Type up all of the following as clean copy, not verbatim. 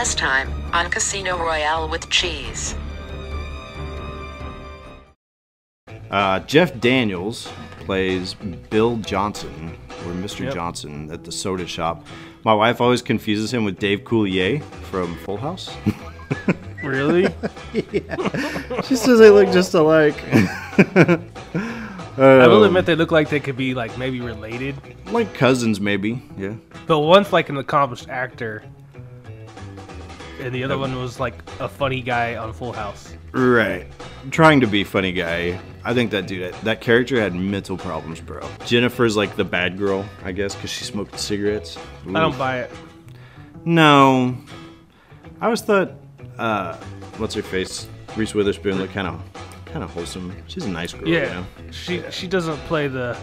Last time on Casino Royale with cheese. Jeff Daniels plays Bill Johnson, or Mr. Johnson, at the soda shop. My wife always confuses him with Dave Coulier from Full House. Really? Yeah. She says they look just alike. I will admit they look like they could be like maybe related. Like cousins, maybe. Yeah. But one's like an accomplished actor, and the other one was like a funny guy on Full House. Right. Trying to be funny guy. I think that dude, that character had mental problems, bro. Jennifer's like the bad girl, I guess, because she smoked cigarettes. Ooh. I don't buy it. No. I always thought, what's her face? Reese Witherspoon looked kind of wholesome. She's a nice girl, Yeah. you know? She doesn't play the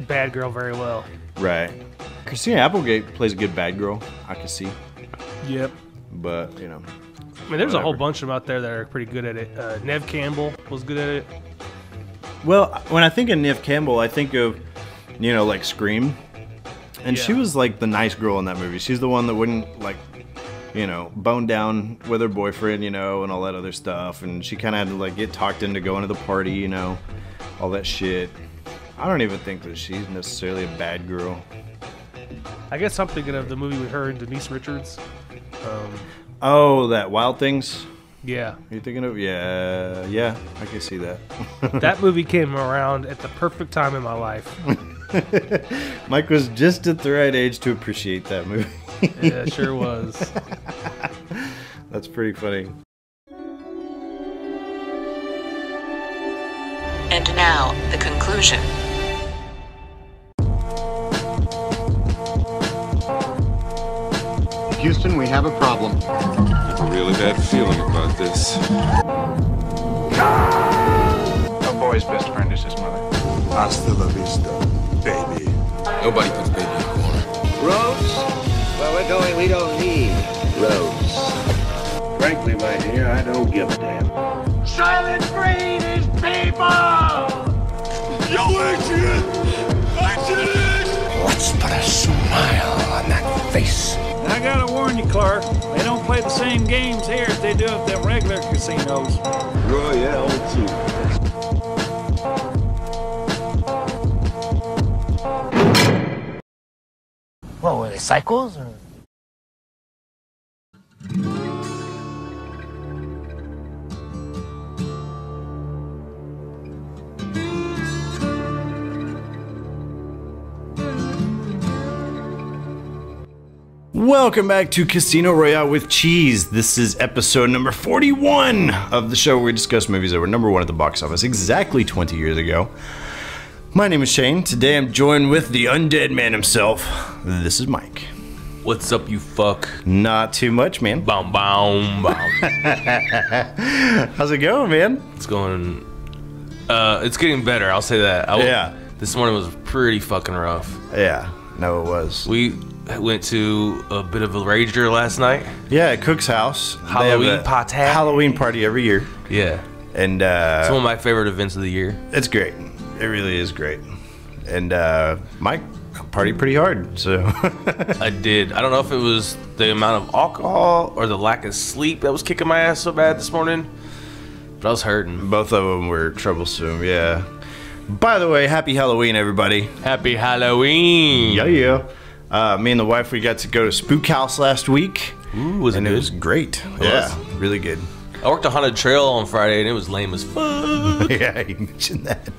bad girl very well. Right. Christina Applegate plays a good bad girl, I can see. Yep. But, you know. I mean, there's a whole bunch of them out there that are pretty good at it. Neve Campbell was good at it. Well, when I think of Neve Campbell, I think of, you know, like Scream. And she was like the nice girl in that movie. She's the one that wouldn't, like, you know, bone down with her boyfriend, you know, and all that other stuff. And she kind of had to, like, get talked into going to the party, you know, all that shit. I don't even think that she's necessarily a bad girl. I guess I'm thinking of the movie with her and Denise Richards. Oh, that Wild Things? Yeah. Are you thinking of? Yeah, I can see that. That movie came around at the perfect time in my life. Mike was just at the right age to appreciate that movie. Yeah, it sure was. That's pretty funny. And now, the conclusion. Houston, we have a problem. I have a really bad feeling about this. A boy's best friend is his mother. Hasta la vista, baby. Nobody puts baby in the corner. Roads? Where we're going, we don't need roads. Frankly, my dear, I don't give a damn. Silent Breed is people! Yo, Adrian! Let's put a smile on that face. I gotta warn you, Clark. They don't play the same games here as they do at the regular casinos. Royale, too. What were they, cycles? Or? Welcome back to Casino Royale with Cheese. This is episode number 41 of the show where we discuss movies that were number one at the box office exactly 20 years ago. My name is Shane. Today I'm joined with the undead man himself. This is Mike. What's up, you fuck? Not too much, man. Boom, boom, boom. How's it going, man? It's going... it's getting better, I'll say that. Yeah. This morning was pretty fucking rough. Yeah, no, it was. We went to a bit of a rager last night. Yeah, at Cook's house. Halloween party. Halloween party every year. Yeah. And it's one of my favorite events of the year. It's great. It really is great. And Mike partied pretty hard, so. I did. I don't know if it was the amount of alcohol or the lack of sleep that was kicking my ass so bad this morning, but I was hurting. Both of them were troublesome, yeah. By the way, happy Halloween, everybody. Happy Halloween. Yeah. Me and the wife, we got to go to Spook House last week. Ooh, was it good? It was great. Yeah, really good. I worked a haunted trail on Friday and it was lame as fuck. Yeah, you mentioned that.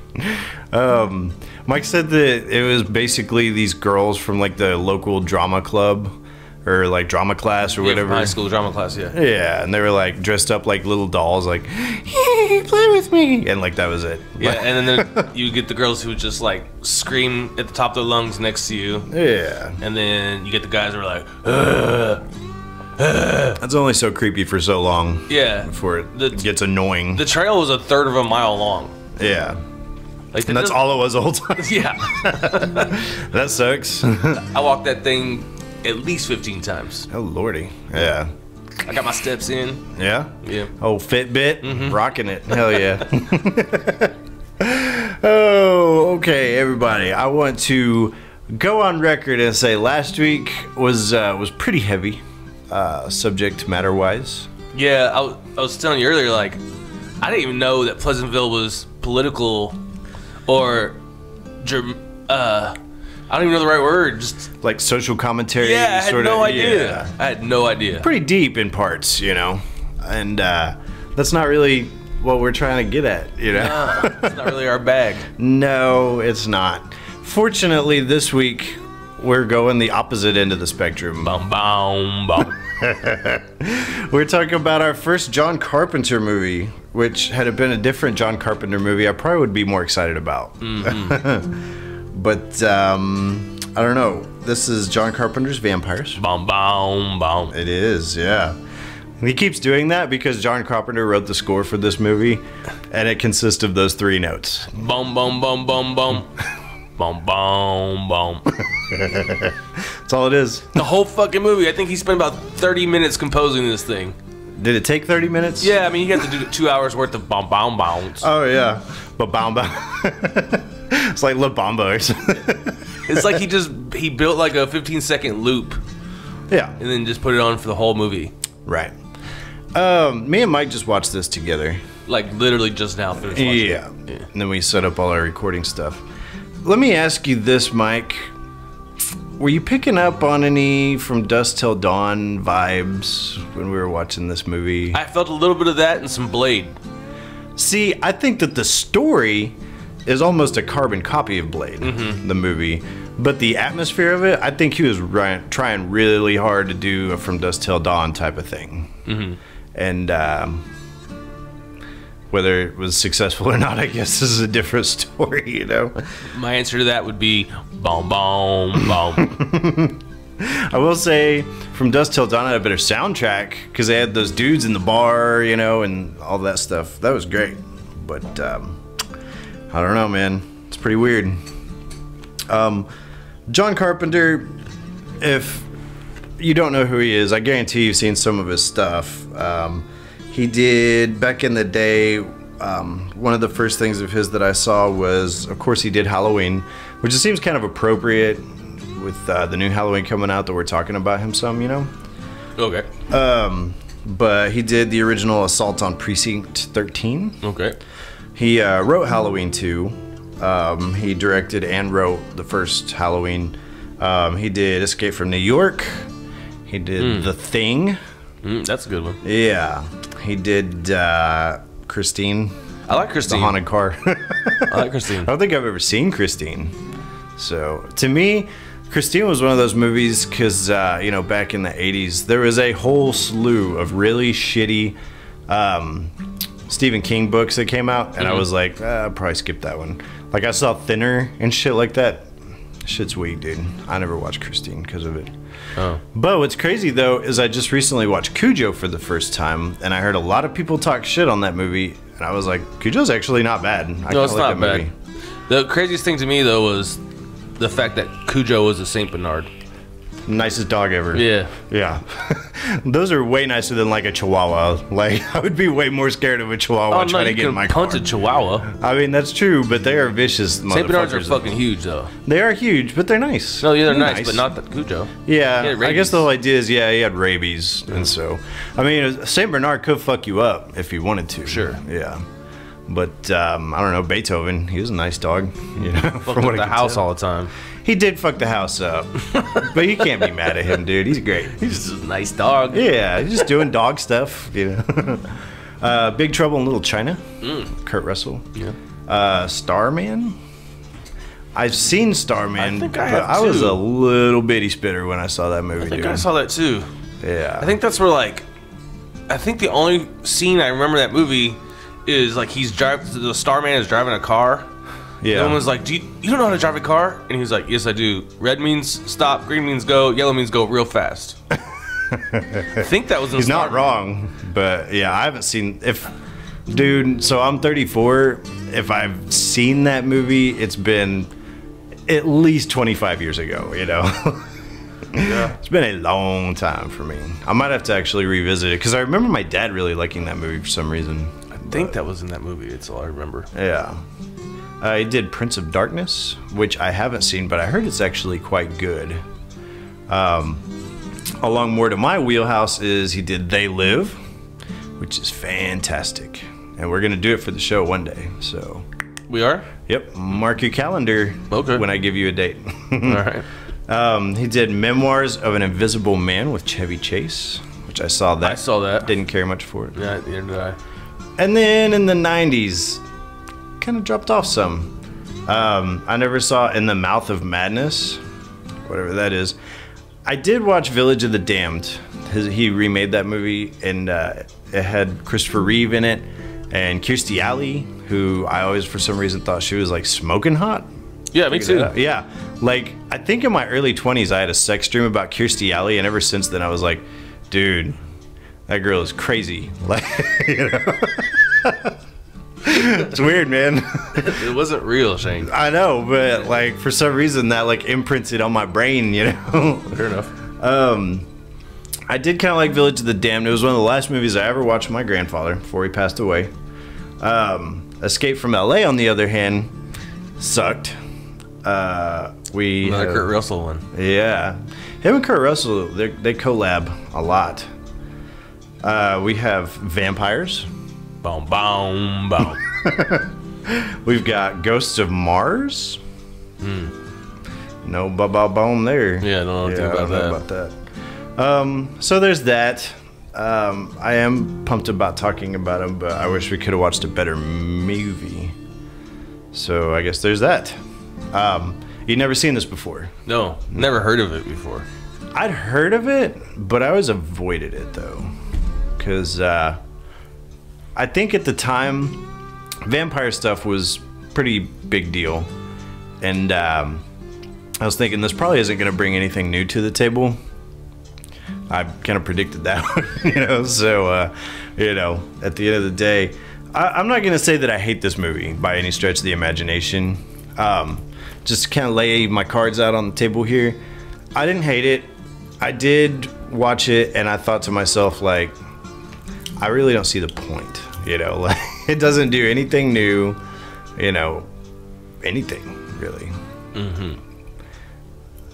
Mike said that it was basically these girls from like the local drama club or like drama class or whatever. High school drama class, yeah. Yeah, and they were like dressed up like little dolls, like, hey, play with me. And like that was it. Yeah, and then you get the girls who would just like scream at the top of their lungs next to you. Yeah. And then you get the guys who are like, ugh. That's only so creepy for so long. Yeah. Before it gets annoying. The trail was a third of a mile long. Yeah. Like and that's all it was the whole time. Yeah. That sucks. I walked that thing at least 15 times. Oh, lordy. Yeah. I got my steps in. Yeah? Yeah. Oh, Fitbit? Rocking it. Hell yeah. Oh, okay, everybody. I want to go on record and say last week was pretty heavy. subject matter wise. Yeah, I was telling you earlier, like, I didn't even know that Pleasantville was political or, I don't even know the right word. Just like social commentary. Yeah, I had no idea. Yeah. I had no idea. Pretty deep in parts, you know, and that's not really what we're trying to get at, you know. No, it's not really our bag. No, it's not. Fortunately, this week we're going the opposite end of the spectrum. Boom, boom, boom. We're talking about our first John Carpenter movie, which had it been a different John Carpenter movie, I probably would be more excited about. Mm-hmm. But I don't know. This is John Carpenter's Vampires. Boom, boom, boom. It is, yeah. He keeps doing that because John Carpenter wrote the score for this movie, and it consists of those 3 notes. Boom, boom, boom, boom, boom. Boom, boom, boom. That's all it is. The whole fucking movie. I think he spent about 30 minutes composing this thing. Did it take 30 minutes? Yeah, I mean, you have to do 2 hours worth of boom, boom, bounce. Oh, yeah. Ba-bamba. It's like La Bamba or something. It's like he built like a 15-second loop. Yeah. And then just put it on for the whole movie. Right. Me and Mike just watched this together. Like literally just now finished watching Yeah. And then we set up all our recording stuff. Let me ask you this, Mike. Were you picking up on any From Dusk Till Dawn vibes when we were watching this movie? I felt a little bit of that and some Blade. See, I think that the story is almost a carbon copy of Blade, the movie. But the atmosphere of it, I think he was trying really hard to do a From Dusk Till Dawn type of thing. And whether it was successful or not, I guess this is a different story, you know? My answer to that would be boom, boom, boom. I will say, From Dusk Till Dawn had a better soundtrack because they had those dudes in the bar, you know, and all that stuff. That was great. But I don't know, man. It's pretty weird. John Carpenter, if you don't know who he is, I guarantee you've seen some of his stuff. He did, back in the day, one of the first things of his that I saw was, of course, he did Halloween, which it seems kind of appropriate with the new Halloween coming out that we're talking about him some, you know? Okay. But he did the original Assault on Precinct 13. Okay. He wrote Halloween 2. He directed and wrote the first Halloween. He did Escape from New York. He did The Thing. That's a good one. Yeah. He did Christine. I like Christine. The Haunted Car. I like Christine. I don't think I've ever seen Christine. So, to me, Christine was one of those movies because, you know, back in the 80s, there was a whole slew of really shitty Stephen King books that came out, and I was like, I'll probably skip that one. Like, I saw Thinner and shit like that. Shit's weak, dude. I never watched Christine because of it. Oh. But what's crazy, though, is I just recently watched Cujo for the first time, and I heard a lot of people talk shit on that movie, and I was like, Cujo's actually not bad. No, it's not bad. The craziest thing to me, though, was the fact that Cujo was a Saint Bernard. Nicest dog ever. Yeah. Yeah. Those are way nicer than like a Chihuahua. Like, I would be way more scared of a Chihuahua trying to get in my car. Punch a Chihuahua. I mean, that's true, but they are vicious motherfuckers. Saint Bernards are fucking huge, though. They are huge, but they're nice. No, yeah, they're nice, but not the Cujo. Yeah, I guess the whole idea is, yeah, he had rabies, and so, I mean, a Saint Bernard could fuck you up if he wanted to. Sure. Yeah. But, I don't know, Beethoven, he was a nice dog, you know. Fucked up the house all the time. He did fuck the house up, but you can't be mad at him, dude. He's great. He's just a nice dog. Yeah, he's just doing dog stuff, you know. Big Trouble in Little China, Kurt Russell. Yeah. Starman. I've seen Starman, I think but I have I was too. a little bitty spitter when I saw that movie. I think dude. I saw that too. Yeah. I think that's where, like, I think the only scene I remember that movie is like the Starman is driving a car. Yeah. No one was like, you don't know how to drive a car? And he was like, yes, I do. Red means stop, green means go, yellow means go real fast. I think that was in He's not Starman. wrong, but yeah, I haven't seen dude, so I'm 34. If I've seen that movie, it's been at least 25 years ago, you know. Yeah. It's been a long time for me. I might have to actually revisit it because I remember my dad really liking that movie for some reason. I think that was in that movie. It's all I remember. Yeah. He did Prince of Darkness, which I haven't seen, but I heard it's actually quite good. along more to my wheelhouse is he did They Live, which is fantastic. And we're going to do it for the show one day. So We are? Yep. Mark your calendar when I give you a date. All right. He did Memoirs of an Invisible Man with Chevy Chase, which I saw that. I saw that. Didn't care much for it. Yeah, neither did I. And then in the 90s, kind of dropped off some. I never saw In the Mouth of Madness, whatever that is. I did watch Village of the Damned. He remade that movie, and it had Christopher Reeve in it, and Kirstie Alley, who I always, for some reason, thought she was like smoking hot. Yeah, me too. Yeah, like I think in my early 20s, I had a sex dream about Kirstie Alley, and ever since then, I was like, dude, that girl is crazy. Like, you know. It's weird, man. It wasn't real, Shane. I know, but like for some reason that like imprinted on my brain, you know. Fair enough. I did kind of like Village of the Damned. It was one of the last movies I ever watched with my grandfather before he passed away. Escape from LA, on the other hand, sucked. Another Kurt Russell one. Yeah, him and Kurt Russell, they collab a lot. We have Vampires. Boom, boom, boom. We've got Ghosts of Mars. No ba-ba-boom there. Yeah, I don't know anything about that. So there's that. I am pumped about talking about them, but I wish we could have watched a better movie. So I guess there's that. You'd never seen this before? No, never heard of it before. I'd heard of it, but I always avoided it though, because I think at the time, vampire stuff was pretty big deal, and I was thinking this probably isn't going to bring anything new to the table. I kind of predicted that, you know. So, you know, at the end of the day, I'm not going to say that I hate this movie by any stretch of the imagination. Just to kind of lay my cards out on the table here, I didn't hate it. I did watch it, and I thought to myself, like, I really don't see the point, you know. Like, it doesn't do anything new, you know, anything really.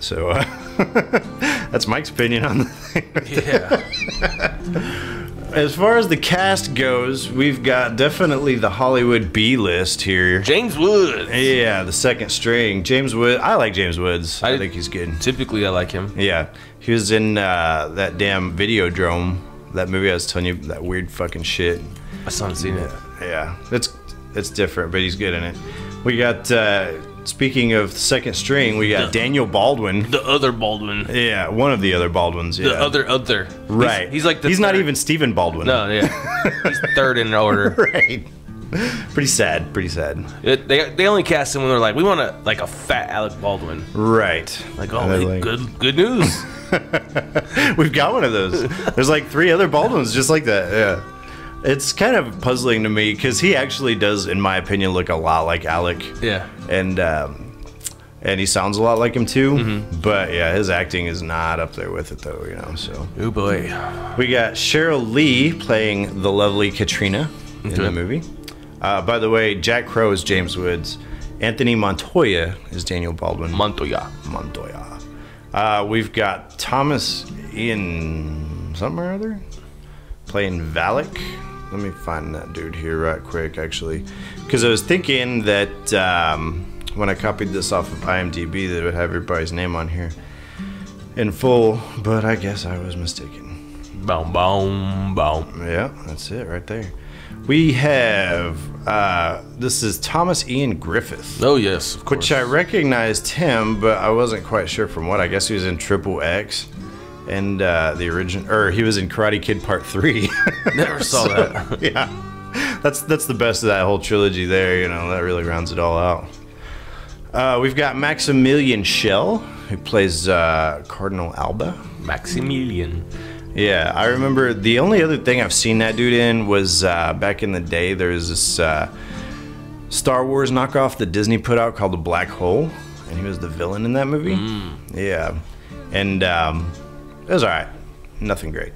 So that's Mike's opinion on the thing. Yeah. As far as the cast goes, we've got definitely the Hollywood B list here. James Woods. Yeah, the second string. James Woods. I like James Woods. I think he's good. Typically, I like him. Yeah, he was in that damn Videodrome. That movie I was telling you, that weird fucking shit. I still haven't seen it. Yeah, it's different, but he's good in it. We got, speaking of second string, we got Daniel Baldwin. The other Baldwin. Yeah, one of the other Baldwins, yeah. The other. Right. He's like the He's not even Stephen Baldwin. No, yeah. He's third in order. Right. Pretty sad, pretty sad. They only cast him when they're like, we want a fat Alec Baldwin. Right. Like, oh, like, good news. We've got one of those. There's like 3 other Baldwins just like that. Yeah. It's kind of puzzling to me because he actually does, in my opinion, look a lot like Alec. Yeah. And he sounds a lot like him too. But yeah, his acting is not up there with it though, you know. So. Oh boy. We got Cheryl Lee playing the lovely Katrina in the movie. By the way, Jack Crow is James Woods. Anthony Montoya is Daniel Baldwin. Montoya. We've got Thomas Ian something or other playing Valak. Let me find that dude here right quick, actually, because I was thinking that when I copied this off of IMDb, that it would have everybody's name on here in full, but I guess I was mistaken. Boom, boom, boom. Yeah, that's it right there. We have, this is Thomas Ian Griffith. Oh, yes, of course. Which I recognized him, but I wasn't quite sure from what. I guess he was in Triple X and the original, or he was in Karate Kid Part 3. Never saw that. Yeah, that's the best of that whole trilogy there, you know, that really rounds it all out. We've got Maximilian Schell, who plays Cardinal Alba. Maximilian. Yeah, I remember the only other thing I've seen that dude in was back in the day, there was this Star Wars knockoff that Disney put out called The Black Hole, and he was the villain in that movie. Yeah, and it was alright, nothing great.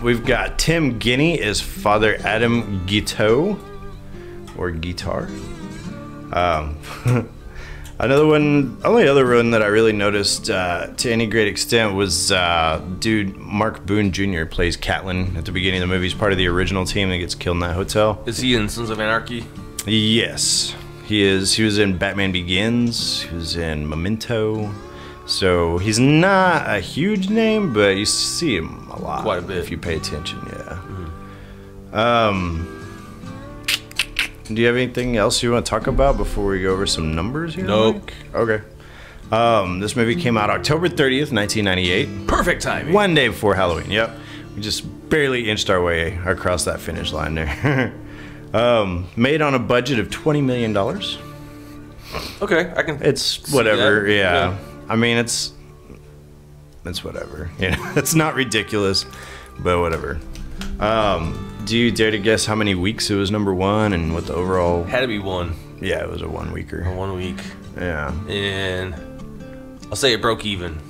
We've got Tim Guinea as Father Adam Guiteau, or Guitar. Another one, only other one that I really noticed to any great extent was dude Mark Boone Jr. plays Catlin at the beginning of the movie. He's part of the original team that gets killed in that hotel. Is he in Sons of Anarchy? Yes, he is. He was in Batman Begins. He was in Memento. So he's not a huge name, but you see him a lot. Quite a bit. If you pay attention, yeah. Do you have anything else you want to talk about before we go over some numbers here? Nope. Mike? Okay. This movie came out October 30th, 1998. Perfect timing. One day before Halloween, yep. We just barely inched our way across that finish line there. Made on a budget of $20 million. Okay, I can. It's whatever, that. yeah. I mean, it's whatever. You know, it's not ridiculous, but whatever. Do you dare to guess how many weeks it was number one and what the overall? Had to be one. Yeah, it was a 1 weeker. A 1 week. Yeah. And I'll say it broke even.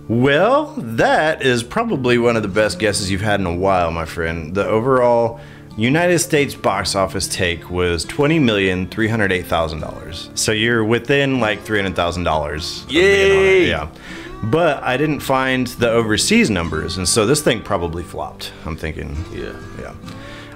Well, that is probably one of the best guesses you've had in a while, my friend. The overall United States box office take was $20,308,000. So you're within like $300,000. Yay! Yeah. But I didn't find the overseas numbers, and so this thing probably flopped. I'm thinking. Yeah. Yeah.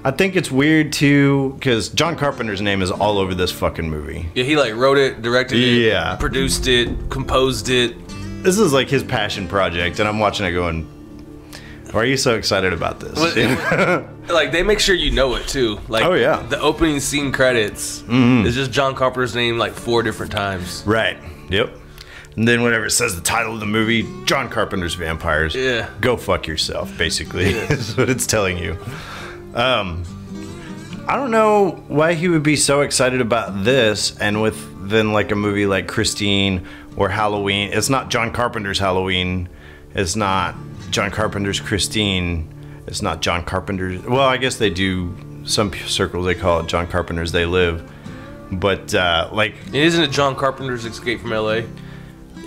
I think it's weird too, because John Carpenter's name is all over this fucking movie. Yeah, he like wrote it, directed it, Yeah. produced it, composed it. This is like his passion project, and I'm watching it going, why are you so excited about this? Like they make sure you know it too. Like, oh yeah. The opening scene credits is just John Carpenter's name like 4 different times. Right. Yep. And then whenever it says the title of the movie, John Carpenter's Vampires, Yeah. go fuck yourself, basically, is what it's telling you. I don't know why he would be so excited about this, and then like a movie like Christine or Halloween. It's not John Carpenter's Halloween. It's not John Carpenter's Christine. It's not John Carpenter's. Well, I guess they do. Some circles they call it John Carpenter's They Live. But like, And isn't it John Carpenter's Escape from L.A.?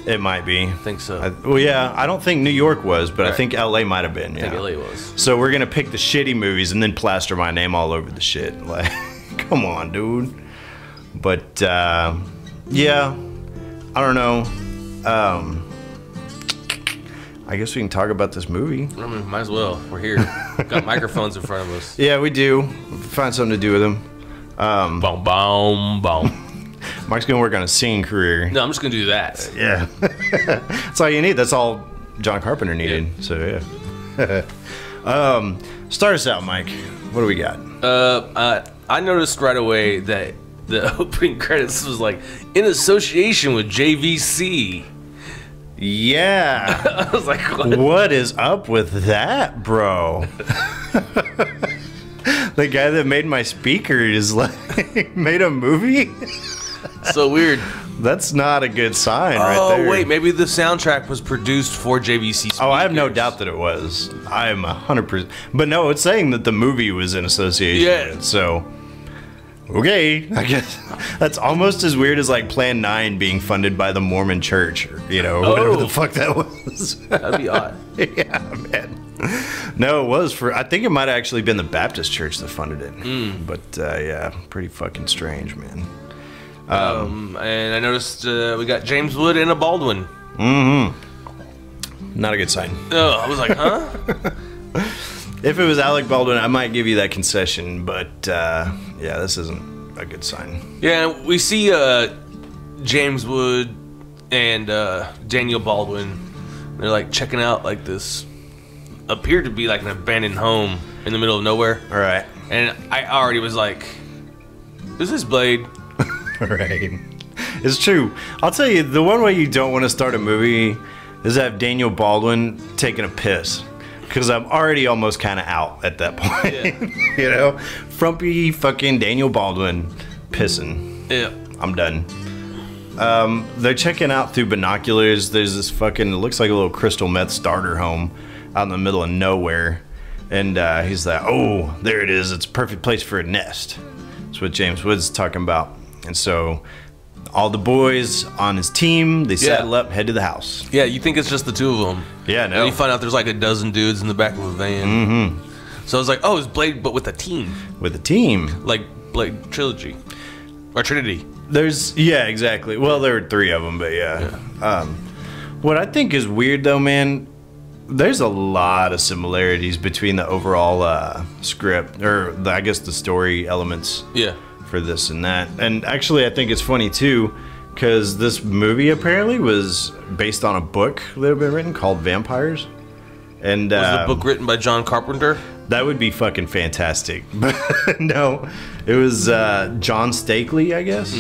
it might be. I think so. Well, yeah, I don't think New York was, but I Right. think LA might have been. I Yeah. think L.A. was. So we're gonna pick the shitty movies and then plaster my name all over the shit. Like, come on, dude. But yeah, I don't know. I guess we can talk about this movie. I mean, might as well. We're here. Got microphones in front of us. Yeah, we do. Find something to do with them. Boom, boom, boom. Mike's gonna work on a singing career. No, I'm just gonna do that. Yeah. That's all you need. That's all John Carpenter needed. Yeah. So yeah. Start us out, Mike. What do we got? I noticed right away that the opening credits was like in association with JVC. Yeah. I was like, what? What is up with that, bro? The guy that made my speaker is like made a movie? So weird. That's not a good sign right there. Oh wait, maybe the soundtrack was produced for JVC speakers. Oh, I have no doubt that it was. I am 100%. But no, it's saying that the movie was in association Yeah. with it, so okay, I guess that's almost as weird as like Plan 9 being funded by the Mormon Church, or, you know, whatever the fuck that was. That'd be odd. Yeah, man. No, it was for. I think it might have actually been the Baptist Church that funded it. But yeah, pretty fucking strange, man. And I noticed we got James Wood and a Baldwin. Not a good sign. Oh, I was like, huh? If it was Alec Baldwin, I might give you that concession, but yeah, this isn't a good sign. Yeah, we see James Wood and Daniel Baldwin. They're like checking out like this, appeared to be like an abandoned home in the middle of nowhere. All right. And I already was like, "Is this Blade?" Right. It's true. I'll tell you, the one way you don't want to start a movie is have Daniel Baldwin taking a piss. Because I'm already almost kind of out at that point. Yeah. You know? Frumpy fucking Daniel Baldwin pissing. Yeah. I'm done. They're checking out through binoculars. There's this fucking, it looks like a little crystal meth starter home out in the middle of nowhere. And he's like, oh, there it is. It's a perfect place for a nest. That's what James Wood's talking about. And so all the boys on his team, they saddle up, head to the house. Yeah, you think it's just the two of them. Yeah, no. And you find out there's like a dozen dudes in the back of a van. Mm-hmm. So I was like, oh, it's Blade, but with a team. With a team. Like Blade Trilogy. Or Trinity. Yeah, exactly. Well, there were 3 of them, but yeah. What I think is weird though, man, there's a lot of similarities between the overall script, or I guess the story elements. Yeah. For this and that. And actually, I think it's funny too, because this movie apparently was based on a book that had been written called Vampires. And was the book written by John Carpenter? That would be fucking fantastic. But no, it was John Stakely, I guess.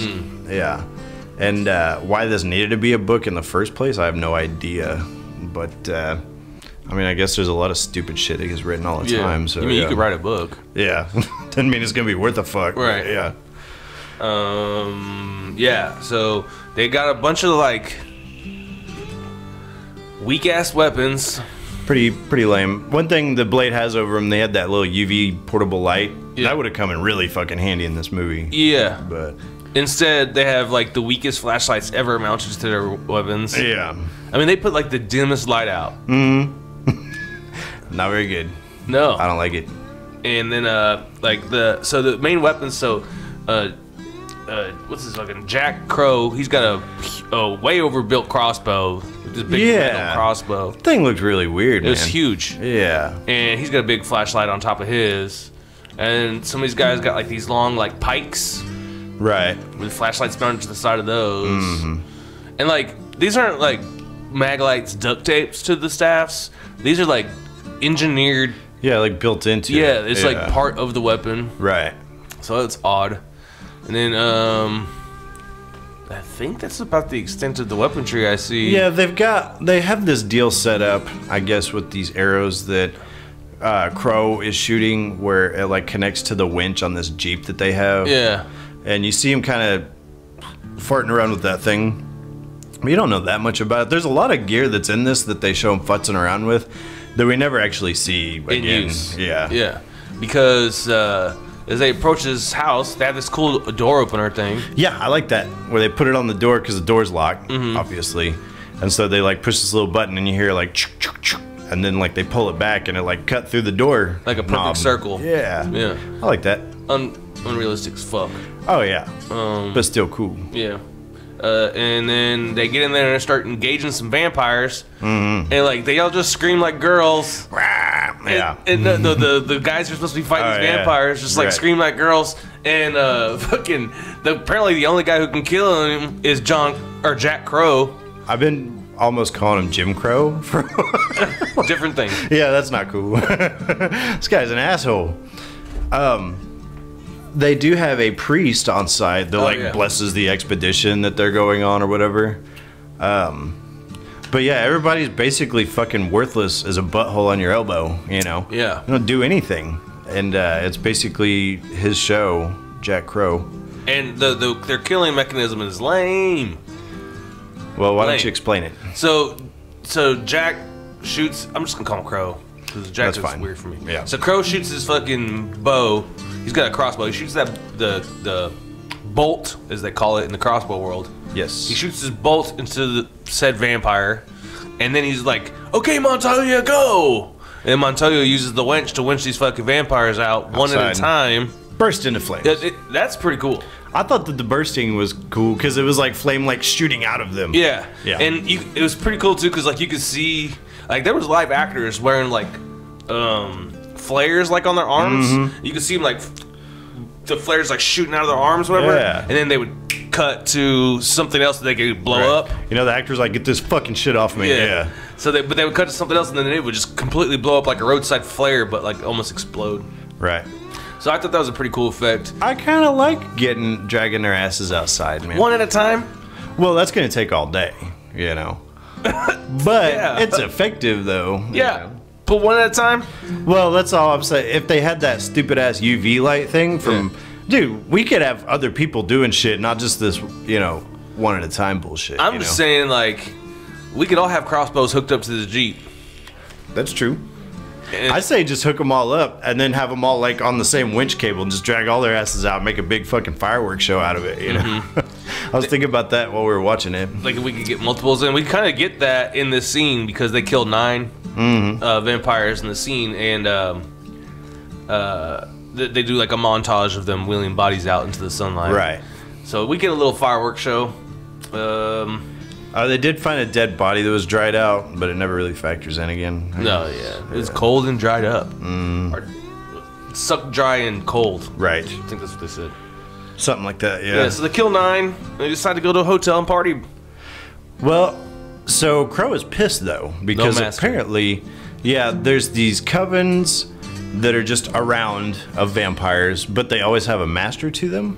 Yeah. And why this needed to be a book in the first place, I have no idea. But I mean, I guess there's a lot of stupid shit that gets written all the time. So you could write a book. Yeah. Doesn't mean it's gonna be worth a fuck. Right. Yeah. Yeah. So they got a bunch of like weak ass weapons. Pretty lame. One thing the Blade has over them, they had that little UV portable light. Yeah. That would have come in really fucking handy in this movie. Yeah. But instead, they have like the weakest flashlights ever mounted to their weapons. yeah. I mean, they put like the dimmest light out. Not very good. No. I don't like it. And then like the main weapons, what's his fucking Jack Crow, he's got a way overbuilt crossbow. This big metal crossbow. Thing looked really weird, It was huge. Yeah. And he's got a big flashlight on top of his. And some of these guys got like these long like pikes Right. with flashlights mounted to the side of those. And like these aren't like Maglites duct tapes to the staffs. These are like engineered. Yeah, like built into it. Yeah, it's like part of the weapon. Right. So it's odd. And then I think that's about the extent of the weaponry I see. Yeah, they have this deal set up, I guess, with these arrows that Crow is shooting, where it like connects to the winch on this Jeep that they have. Yeah. And you see him kind of farting around with that thing. But you don't know that much about it. There's a lot of gear that's in this that they show him futzing around with that we never actually see again. In use. Yeah. Yeah. Because as they approach his house, they have this cool door opener thing. Yeah, I like that. Where they put it on the door because the door's locked, obviously. And so they like push this little button and you hear like chuk, chuk, chuk, and then like they pull it back and it like cut through the door. Like a perfect knob. circle. Yeah. Yeah. I like that. Unrealistic as fuck. Oh yeah. But still cool. Yeah. And then they get in there and start engaging some vampires. And like they all just scream like girls. Yeah. And the guys who are supposed to be fighting these vampires just like scream like girls. And apparently the only guy who can kill him is Jack Crow. I've been almost calling him Jim Crow for Different thing. Yeah, that's not cool. This guy's an asshole. They do have a priest on site that blesses the expedition that they're going on or whatever. But yeah, everybody's basically fucking worthless as a butthole on your elbow, you know? Yeah. They don't do anything. And it's basically his show, Jack Crow. And their killing mechanism is lame. Well, why don't you explain it? So Jack shoots. I'm just gonna call him Crow because Jack is weird for me. Yeah. So Crow shoots his fucking bow. He's got a crossbow. He shoots the bolt, as they call it in the crossbow world. Yes. He shoots his bolt into the said vampire, and then he's like, "Okay, Montoya, go!" And Montoya uses the winch to winch these fucking vampires out one at a time. Burst into flames. That's pretty cool. I thought that the bursting was cool because it was like flame like shooting out of them. Yeah. Yeah. And it was pretty cool too because like you could see like there was live actors wearing like flares like on their arms. You could see them like the flares like shooting out of their arms or whatever. Yeah. And then they would cut to something else that they could blow up. You know, the actors like, get this fucking shit off me. Yeah. So they would cut to something else and then it would just completely blow up like a roadside flare but like almost explode. Right. So I thought that was a pretty cool effect. I kind of like dragging their asses outside, man. One at a time? Well, that's going to take all day, you know. But it's effective, though. Yeah. But one at a time? Well, that's all I'm saying. If they had that stupid-ass UV light thing from... Dude, we could have other people doing shit, not just this, you know, one at a time bullshit. I'm just saying, like, we could all have crossbows hooked up to the Jeep. That's true. I say just hook them all up and then have them all like on the same winch cable and just drag all their asses out and make a big fucking fireworks show out of it, you know? I was thinking about that while we were watching it. Like if we could get multiples, and we kind of get that in this scene because they killed 9 vampires in the scene, and they do like a montage of them wheeling bodies out into the sunlight. Right. So we get a little fireworks show. They did find a dead body that was dried out, but it never really factors in again. No, yeah. It's cold and dried up. Or sucked dry and cold. Right. I think that's what they said. Something like that, yeah. Yeah, so they kill 9. They decide to go to a hotel and party. Well, so Crow is pissed, though, because apparently, yeah, there's these covens that are just around of vampires, but they always have a master to them.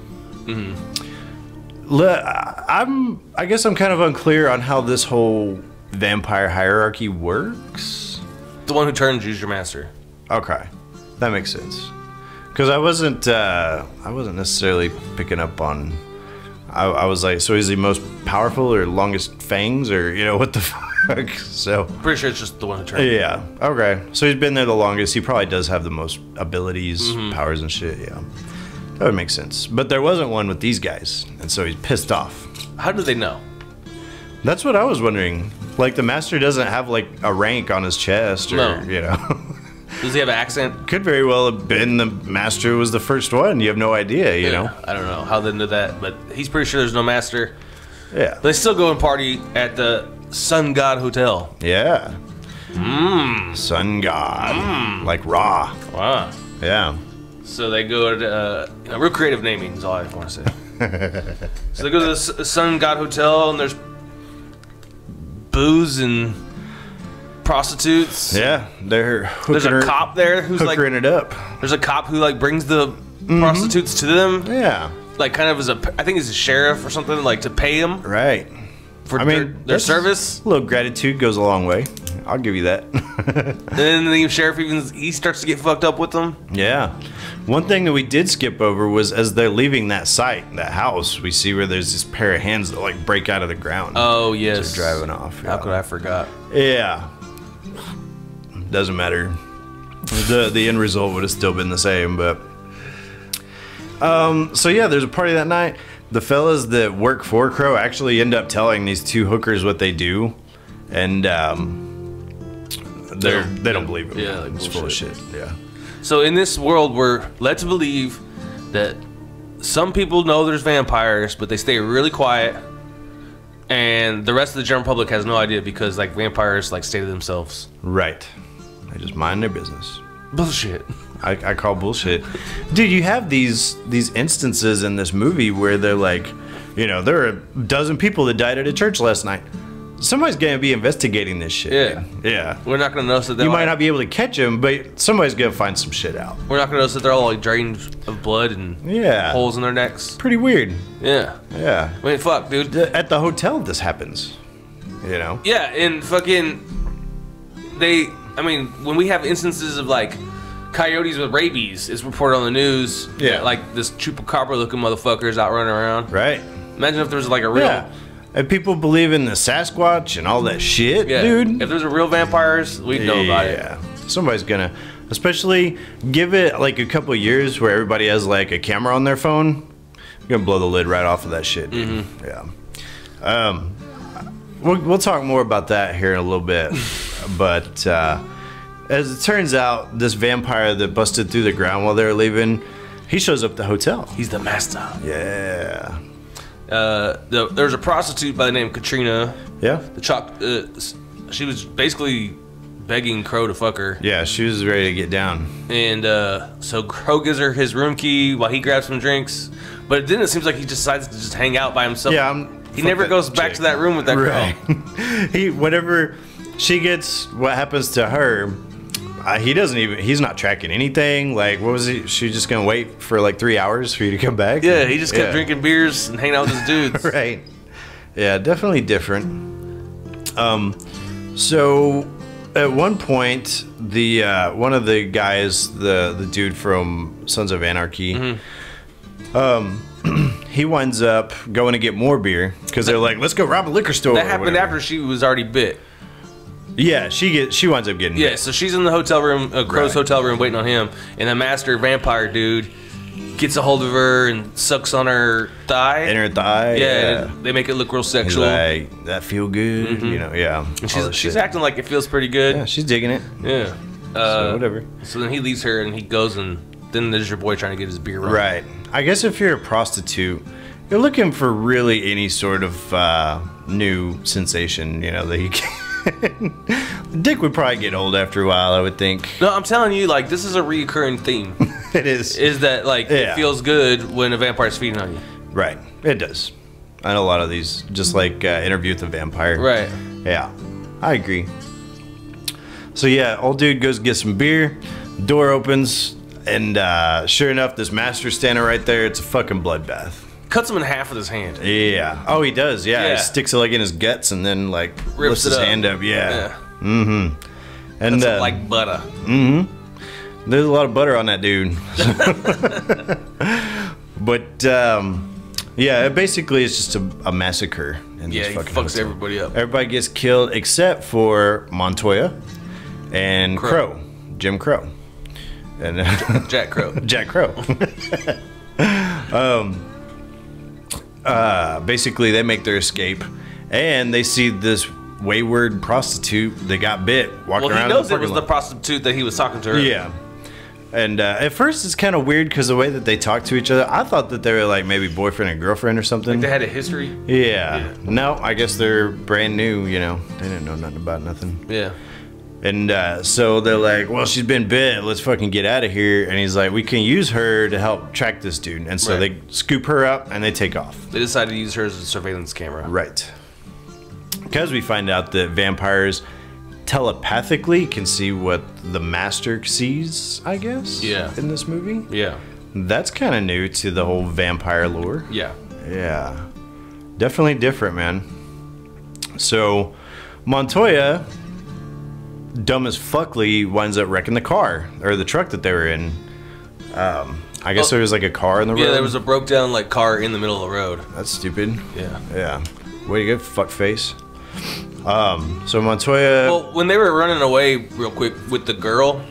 I guess I'm kind of unclear on how this whole vampire hierarchy works. The one who turns you's your master. Okay, that makes sense. Because I wasn't necessarily picking up on. I was like, so is he most powerful or longest fangs or what the fuck? So pretty sure it's just the one who turns. Yeah. Okay. So he's been there the longest. He probably does have the most abilities, powers, and shit. Yeah. That would make sense. But there wasn't one with these guys, and so he's pissed off. How do they know? That's what I was wondering. Like, the master doesn't have, like, a rank on his chest or, Does he have an accent? Could very well have been the master was the first one. You have no idea, you know? I don't know how they knew that, but he's pretty sure there's no master. Yeah. They still go and party at the Sun God Hotel. Yeah. Sun God. Like Ra. Wow. Yeah. So they go to real creative naming is all I want to say. So they go to the Sun God Hotel and there's booze and prostitutes. Yeah, there's a cop there who's like it up. There's a cop who like brings the prostitutes to them. Yeah. Like kind of as I think he's a sheriff or something, like to pay them. Right. For their service. A little gratitude goes a long way. I'll give you that. And then the sheriff he starts to get fucked up with them. Yeah. One thing that we did skip over was as they're leaving that site, that house, we see where there's this pair of hands that like break out of the ground. Oh yes. They're driving off. How could I forgot? Yeah. Doesn't matter. The end result would have still been the same, but so yeah, there's a party that night. The fellas that work for Crow actually end up telling these two hookers what they do, and they don't believe it. Yeah, like it's full of shit. Yeah. So in this world, we're led to believe that some people know there's vampires, but they stay really quiet, and the rest of the general public has no idea because like vampires like stay to themselves. Right. They just mind their business. Bullshit. I call bullshit. Dude, you have these instances in this movie where they're like, there are a dozen people that died at a church last night. Somebody's gonna be investigating this shit. Yeah. Yeah. We're not gonna notice that you might not be able to catch them, but somebody's gonna find some shit out. We're not gonna notice that they're all like drained of blood and holes in their necks. Pretty weird. Yeah. Yeah. I mean, fuck, dude. At the hotel, this happens. Yeah, and fucking when we have instances of like coyotes with rabies, it's reported on the news. Yeah. Like this chupacabra-looking motherfuckers out running around. Right. Imagine if there was like a real. Yeah. And people believe in the Sasquatch and all that shit, yeah. dude. If there's a real vampires, we'd know about it. Yeah. Somebody's gonna, especially give it like a couple of years where everybody has like a camera on their phone. You're gonna blow the lid right off of that shit, dude. Yeah. We'll talk more about that here in a little bit, but as it turns out, this vampire that busted through the ground while they were leaving, he shows up at the hotel. He's the master. Yeah. There's a prostitute by the name of Katrina. Yeah. She was basically begging Crow to fuck her. Yeah, she was ready to get down. And so Crow gives her his room key while he grabs some drinks. But then it seems like he decides to just hang out by himself. Yeah, he never goes back to that room with that girl. Whenever she gets what happens to her, he's not tracking anything. Like, what was he? She just gonna wait for like 3 hours for you to come back? Yeah, he just kept drinking beers and hanging out with his dudes. Right. Yeah, definitely different. So at one point, the one of the guys, the dude from Sons of Anarchy, he winds up going to get more beer because they're like, let's go rob a liquor store. That happened after she was already bit. Yeah, she winds up getting bit. So she's in the hotel room, Crow's hotel room, waiting on him, and the master vampire dude gets a hold of her and sucks on her thigh. In her thigh. Yeah, they make it look real sexual. He's like, that feel good, yeah. And she's acting like it feels pretty good. Yeah, she's digging it. Yeah. So whatever. So then he leaves her and he goes, and then there's your boy trying to get his beer Right. I guess if you're a prostitute you're looking for really any sort of new sensation, you know, that you can. Dick would probably get old after a while, I would think. No, I'm telling you, like, this is a reoccurring theme. It is. Is that, like, Yeah. it feels good when a vampire's feeding on you. Right. It does. I know a lot of these, just like Interview with the Vampire. Right. Yeah, I agree. So yeah, old dude goes get some beer, door opens, and sure enough, this master's standing right there. It's a fucking bloodbath. Cuts him in half with his hand. Yeah. Oh, he does. Yeah. Yeah. He sticks it like in his guts and then like Rips lifts it his up. hand up. Yeah. Yeah. Mm-hmm. And That's like butter. mm-hmm. There's a lot of butter on that dude. But yeah, it basically is just a massacre. In Yeah, this he fucking fucks hotel. everybody up. Everybody gets killed except for Montoya and Crow. Jim Crow. And Jack Crow. Jack Crow. Basically, they make their escape, and they see this wayward prostitute that got bit walking Well, he around. knows the it was the prostitute that he was talking to her. Yeah. And at first, it's kind of weird because the way that they talk to each other, I thought that they were like maybe boyfriend and girlfriend or something. They had a history. Yeah. No, I guess they're brand new, you know. They didn't know nothing about nothing. Yeah. And so they're like, well, she's been bit. Let's fucking get out of here. And he's like, we can use her to help track this dude. And so Right. they scoop her up and they take off. They decided to use her as a surveillance camera. Right. Because we find out that vampires telepathically can see what the master sees, I guess. Yeah. In this movie. Yeah. That's kind of new to the whole vampire lore. Yeah. Yeah. Definitely different, man. So, Montoya, dumb as fuckly, winds up wrecking the car, or the truck that they were in. I guess there was like a car in the road. Yeah, there was a broke down like car in the middle of the road. That's stupid. Yeah. Yeah. Way to go, fuckface. So Montoya... Well, when they were running away real quick with the girl,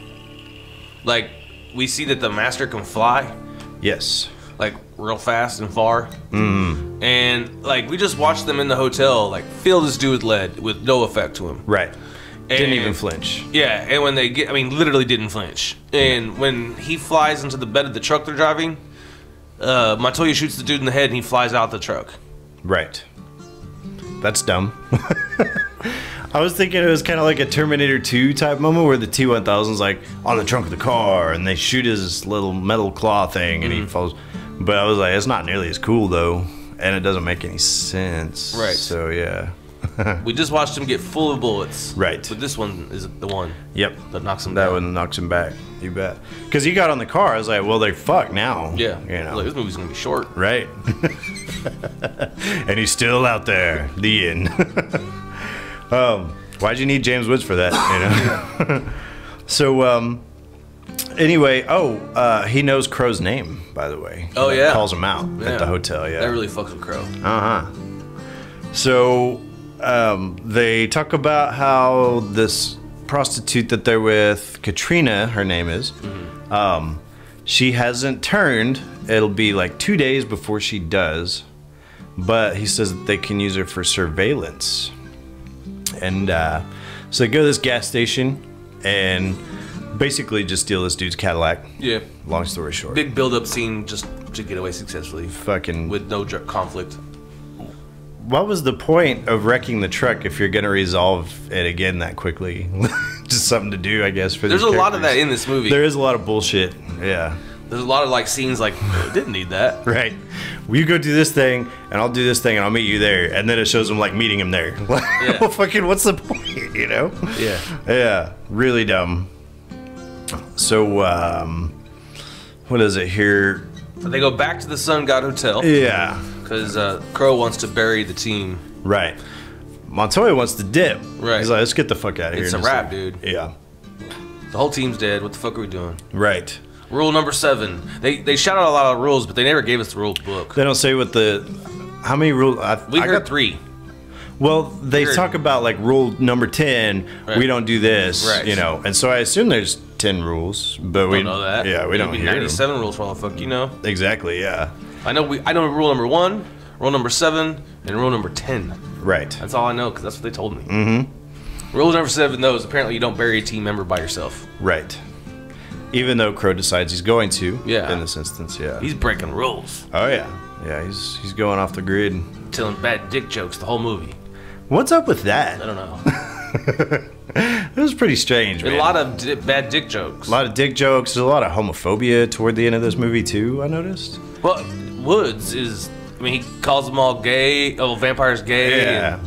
like, we see that the master can fly, Yes. like, real fast and far. And, like, we just watched them in the hotel, like, fill this dude with lead with no effect to him. Right. Didn't And- even flinch. Yeah, and when they get, I mean, literally didn't flinch. And when he flies into the bed of the truck they're driving, Montoya shoots the dude in the head and he flies out the truck. Right. That's dumb. I was thinking it was kind of like a Terminator 2 type moment where the T-1000's like on the trunk of the car and they shoot his little metal claw thing and he falls. But I was like, it's not nearly as cool though, and it doesn't make any sense. Right. So yeah. We just watched him get full of bullets. Right. But this one is the one Yep. that knocks him That down. one knocks him back. You bet. Because he got on the car, I was like, well, they're fucked now. Yeah. You know. Like, this movie's gonna be short. Right. And he's still out there. The end. Why'd you need James Woods for that? You know. So anyway, he knows Crow's name, by the way. Oh, He yeah. calls him out Yeah. at the hotel. Yeah. That really fucks with Crow. So they talk about how this prostitute that they're with, Katrina, her name is, she hasn't turned. It'll be like 2 days before she does. But he says that they can use her for surveillance. And so they go to this gas station and basically just steal this dude's Cadillac. Yeah. Long story short. Big build-up scene just to get away successfully Fucking... with no conflict. What was the point of wrecking the truck if you're going to resolve it again that quickly? Just something to do, I guess, for There's a these lot of that characters. in this movie. There is a lot of bullshit. Yeah. There's a lot of like scenes like, oh, didn't need that. Right. Well, you go do this thing, and I'll do this thing, and I'll meet you there. And then it shows them, like, meeting him there. Well, fucking, what's the point, you know? Yeah. Yeah. Really dumb. So, what is it here? They go back to the Sun God Hotel Yeah. because Crow wants to bury the team. Right. Montoya wants to dip. Right. He's like, let's get the fuck out of here. It's a And just wrap, like- dude. Yeah. The whole team's dead. What the fuck are we doing? Right. Rule number 7. They shout out a lot of rules, but they never gave us the rules book. They don't say what the... How many rules... We heard 3. Well, they Weird. talk about, like, rule number 10, Right. we don't do this, Right. you know. And so I assume there's 10 rules, but we Don't know that. Yeah, we don't Maybe hear 97 rules for all the fuck you know. them. Exactly, yeah. I know rule number 1, rule number 7, and rule number 10. Right. That's all I know because that's what they told me. Mm-hmm. Rule number 7 though is apparently you don't bury a team member by yourself. Right. Even though Crow decides he's going to. Yeah. In this instance, yeah. He's breaking rules. Oh, yeah. Yeah, he's going off the grid. Telling bad dick jokes the whole movie. What's up with that? I don't know. It was pretty strange, man. A lot of bad dick jokes. A lot of dick jokes. There's a lot of homophobia toward the end of this movie too, I noticed. Well, Woods is, I mean, he calls them all gay. Oh, vampires gay. Yeah.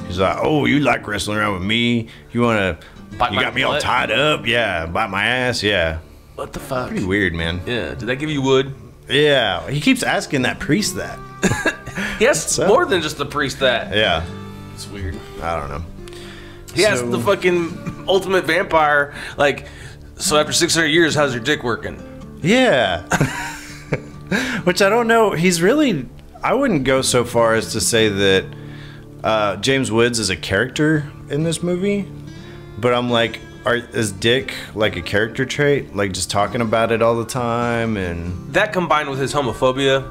He's like, oh, you like wrestling around with me? You wanna? You got me all tied up? Yeah. Bite my ass? Yeah. What the fuck? Pretty weird, man. Yeah. Did they give you wood? Yeah. He keeps asking that priest that. Yes, more than just the priest that. Yeah. It's weird. I don't know. He asked the fucking ultimate vampire, like, so after 600 years, how's your dick working? Yeah. Which I don't know. He's really. I wouldn't go so far as to say that James Woods is a character in this movie, but I'm like, is Dick like a character trait? Like just talking about it all the time and. That combined with his homophobia,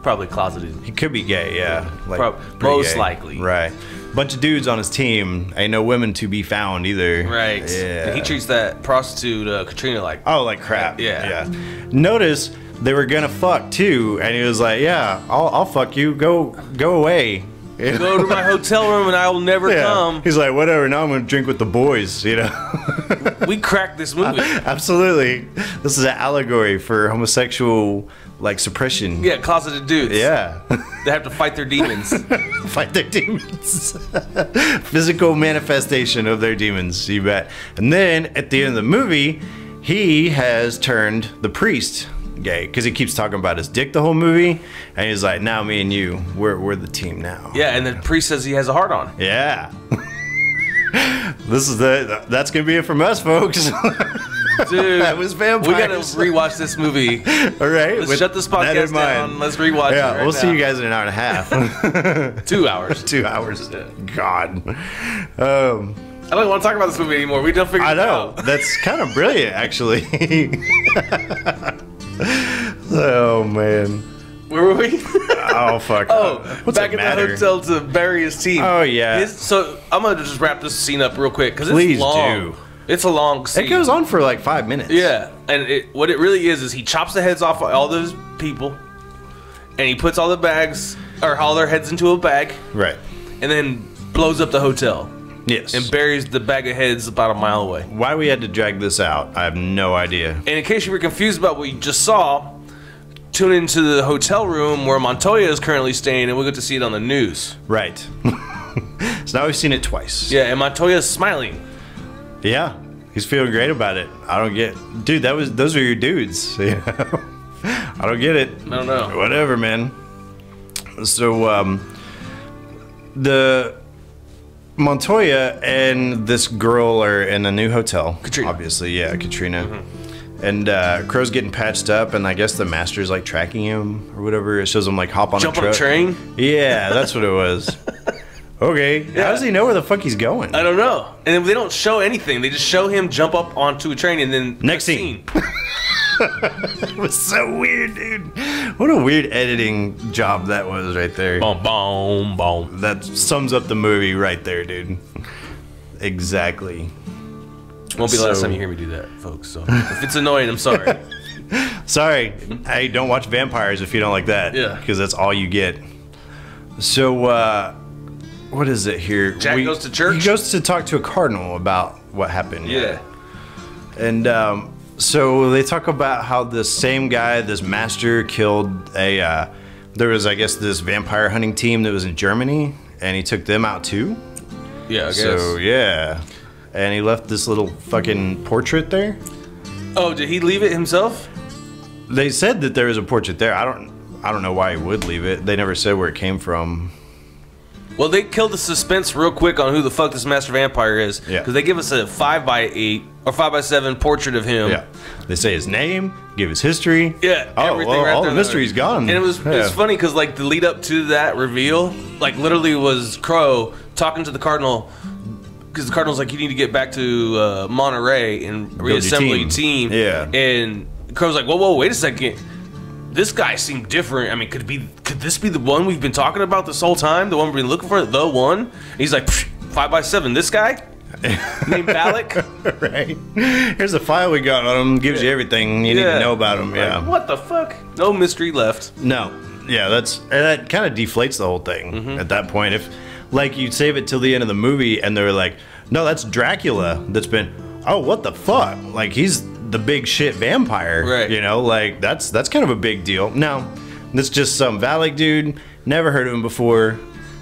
probably closeted. He could be gay, yeah. Like, most gay. likely. Right. Bunch of dudes on his team. Ain't no women to be found either. Right. Yeah. And he treats that prostitute Katrina like. Oh, like crap. Yeah. Notice they were gonna fuck too, and he was like, "Yeah, I'll fuck you. Go away. Go to my hotel room and I will never come." He's like, "Whatever. Now I'm gonna drink with the boys." You know. We cracked this movie. Absolutely. This is an allegory for homosexual like suppression. Yeah, closeted dudes. Yeah. They have to fight their demons. Fight their demons. Physical manifestation of their demons, you bet. And then at the end of the movie, he has turned the priest gay because he keeps talking about his dick the whole movie, and he's like, "Now me and you, we're the team now." Yeah, and the priest says he has a heart on. Yeah. That's gonna be it from us, folks. Dude, that was vampires. We gotta rewatch this movie. All right, let's shut this podcast down. Let's rewatch it. Yeah, we'll see you guys in an hour and a half. 2 hours. 2 hours. God. I don't want to talk about this movie anymore. We done figured it out. That's kind of brilliant, actually. Oh man. Where were we? Oh fuck. What's back at the hotel to bury his team. Oh yeah. So I'm gonna just wrap this scene up real quick because Please it's long. do. It's a long scene. It goes on for like 5 minutes. Yeah, and what it really is he chops the heads off of all those people, and he puts all the bags or all their heads into a bag. Right. And then blows up the hotel. Yes. And buries the bag of heads about a mile away. Why we had to drag this out, I have no idea. And in case you were confused about what you just saw, tune into the hotel room where Montoya is currently staying, and we'll get to see it on the news. Right. So now we've seen it twice. Yeah, and Montoya's smiling. Yeah, he's feeling great about it. I don't get, dude. Those are your dudes. You know? I don't get it. I don't know. Whatever, man. So, the Montoya and this girl are in a new hotel. Katrina. Obviously, yeah, Katrina. And Crow's getting patched up, and I guess the master's like tracking him or whatever. It shows him like hop on Jump a truck. on a train? Yeah, that's what it was. Okay, Yeah. how does he know where the fuck he's going? I don't know. And they don't show anything. They just show him jump up onto a train and then Next scene. It was so weird, dude. What a weird editing job that was right there. Boom, boom, boom. That sums up the movie right there, dude. Exactly. Won't be the last time you hear me do that, folks. So if it's annoying, I'm sorry. Sorry. Hey, don't watch vampires if you don't like that. Yeah. Because that's all you get. So, what is it here? Jack goes to church? He goes to talk to a cardinal about what happened. Yeah. And so they talk about how this same guy, this master, killed a. There was, I guess, this vampire hunting team that was in Germany, and he took them out too. Yeah, I guess. So yeah, and he left this little fucking portrait there. Oh, did he leave it himself? They said that there was a portrait there. I don't know why he would leave it. They never said where it came from. Well, they killed the suspense real quick on who the fuck this master vampire is. Yeah. Because they give us a 5x8 or 5x7 portrait of him. Yeah. They say his name, give his history. Yeah. Oh, everything well, right all there the mystery's gone. And it was Yeah. it's funny because like the lead up to that reveal, like literally was Crow talking to the cardinal. Because the cardinal's like, you need to get back to Monterey and reassemble your team. Yeah. And Crow's like, whoa, wait a second. This guy seemed different. I mean, could this be the one we've been talking about this whole time? The one we've been looking for? The one? And he's like, 5x7. This guy? Named Balak? Right. Here's a file we got on him. Gives you everything you need to know about him. Yeah. Like, what the fuck? No mystery left. No. Yeah, that kind of deflates the whole thing at that point. If like you save it till the end of the movie and they're like, no, that's Dracula. That's been, oh, what the fuck? Like he's the big shit vampire, right? You know, like that's kind of a big deal. Now, this is just some Valak dude. Never heard of him before.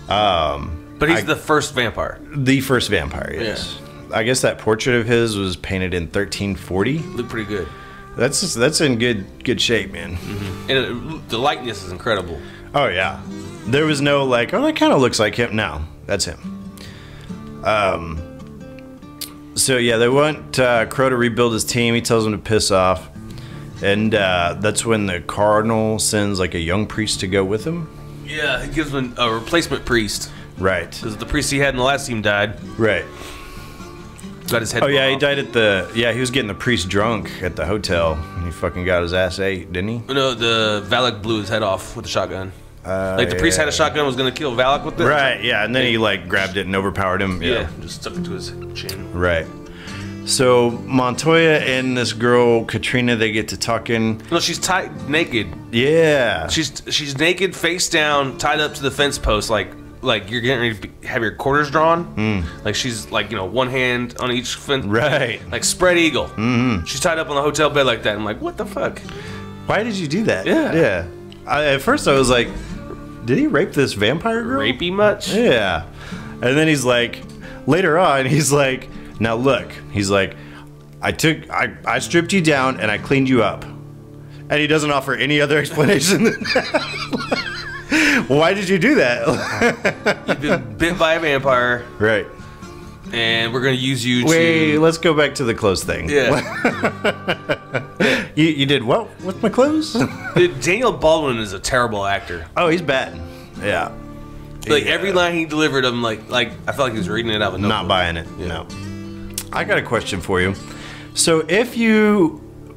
But he's the first vampire. The first vampire, yes. Yeah. I guess that portrait of his was painted in 1340. Looked pretty good. That's in good shape, man. And the likeness is incredible. Oh yeah, there was no like, oh, that kind of looks like him. No, that's him. So yeah, they want Crow to rebuild his team. He tells them to piss off, and that's when the cardinal sends like a young priest to go with him. Yeah, he gives him a replacement priest. Right. Because the priest he had in the last team died. Right. Got his head. Oh yeah, he off. died at the. Yeah, he was getting the priest drunk at the hotel, and he fucking got his ass ate, didn't he? No, the Valak blew his head off with a shotgun. Like the priest had a shotgun, was gonna kill Valak with it. Right. Yeah, and then he like grabbed it and overpowered him. Yeah, just stuck it to his chin. Right. So Montoya and this girl Katrina, they get to talking. No, she's tied naked. Yeah. She's naked, face down, tied up to the fence post, like you're getting ready to have your quarters drawn. Like she's like, you know, one hand on each fence. Right. Like spread eagle. She's tied up on the hotel bed like that. I'm like, what the fuck? Why did you do that? Yeah. Yeah. At first I was like, did he rape this vampire girl? Rapey much? Yeah. And then he's like, later on, he's like, now look, he's like, I stripped you down and I cleaned you up. And he doesn't offer any other explanation than that. Why did you do that? You've been bit by a vampire. Right. And we're going to use you Wait, let's go back to the clothes thing. Yeah. You did what with my clothes? Dude, Daniel Baldwin is a terrible actor. Oh, he's bad. Yeah. Like every line he delivered, I'm like I felt like he was reading it out. With Not buying it. Yeah. No. I got a question for you. So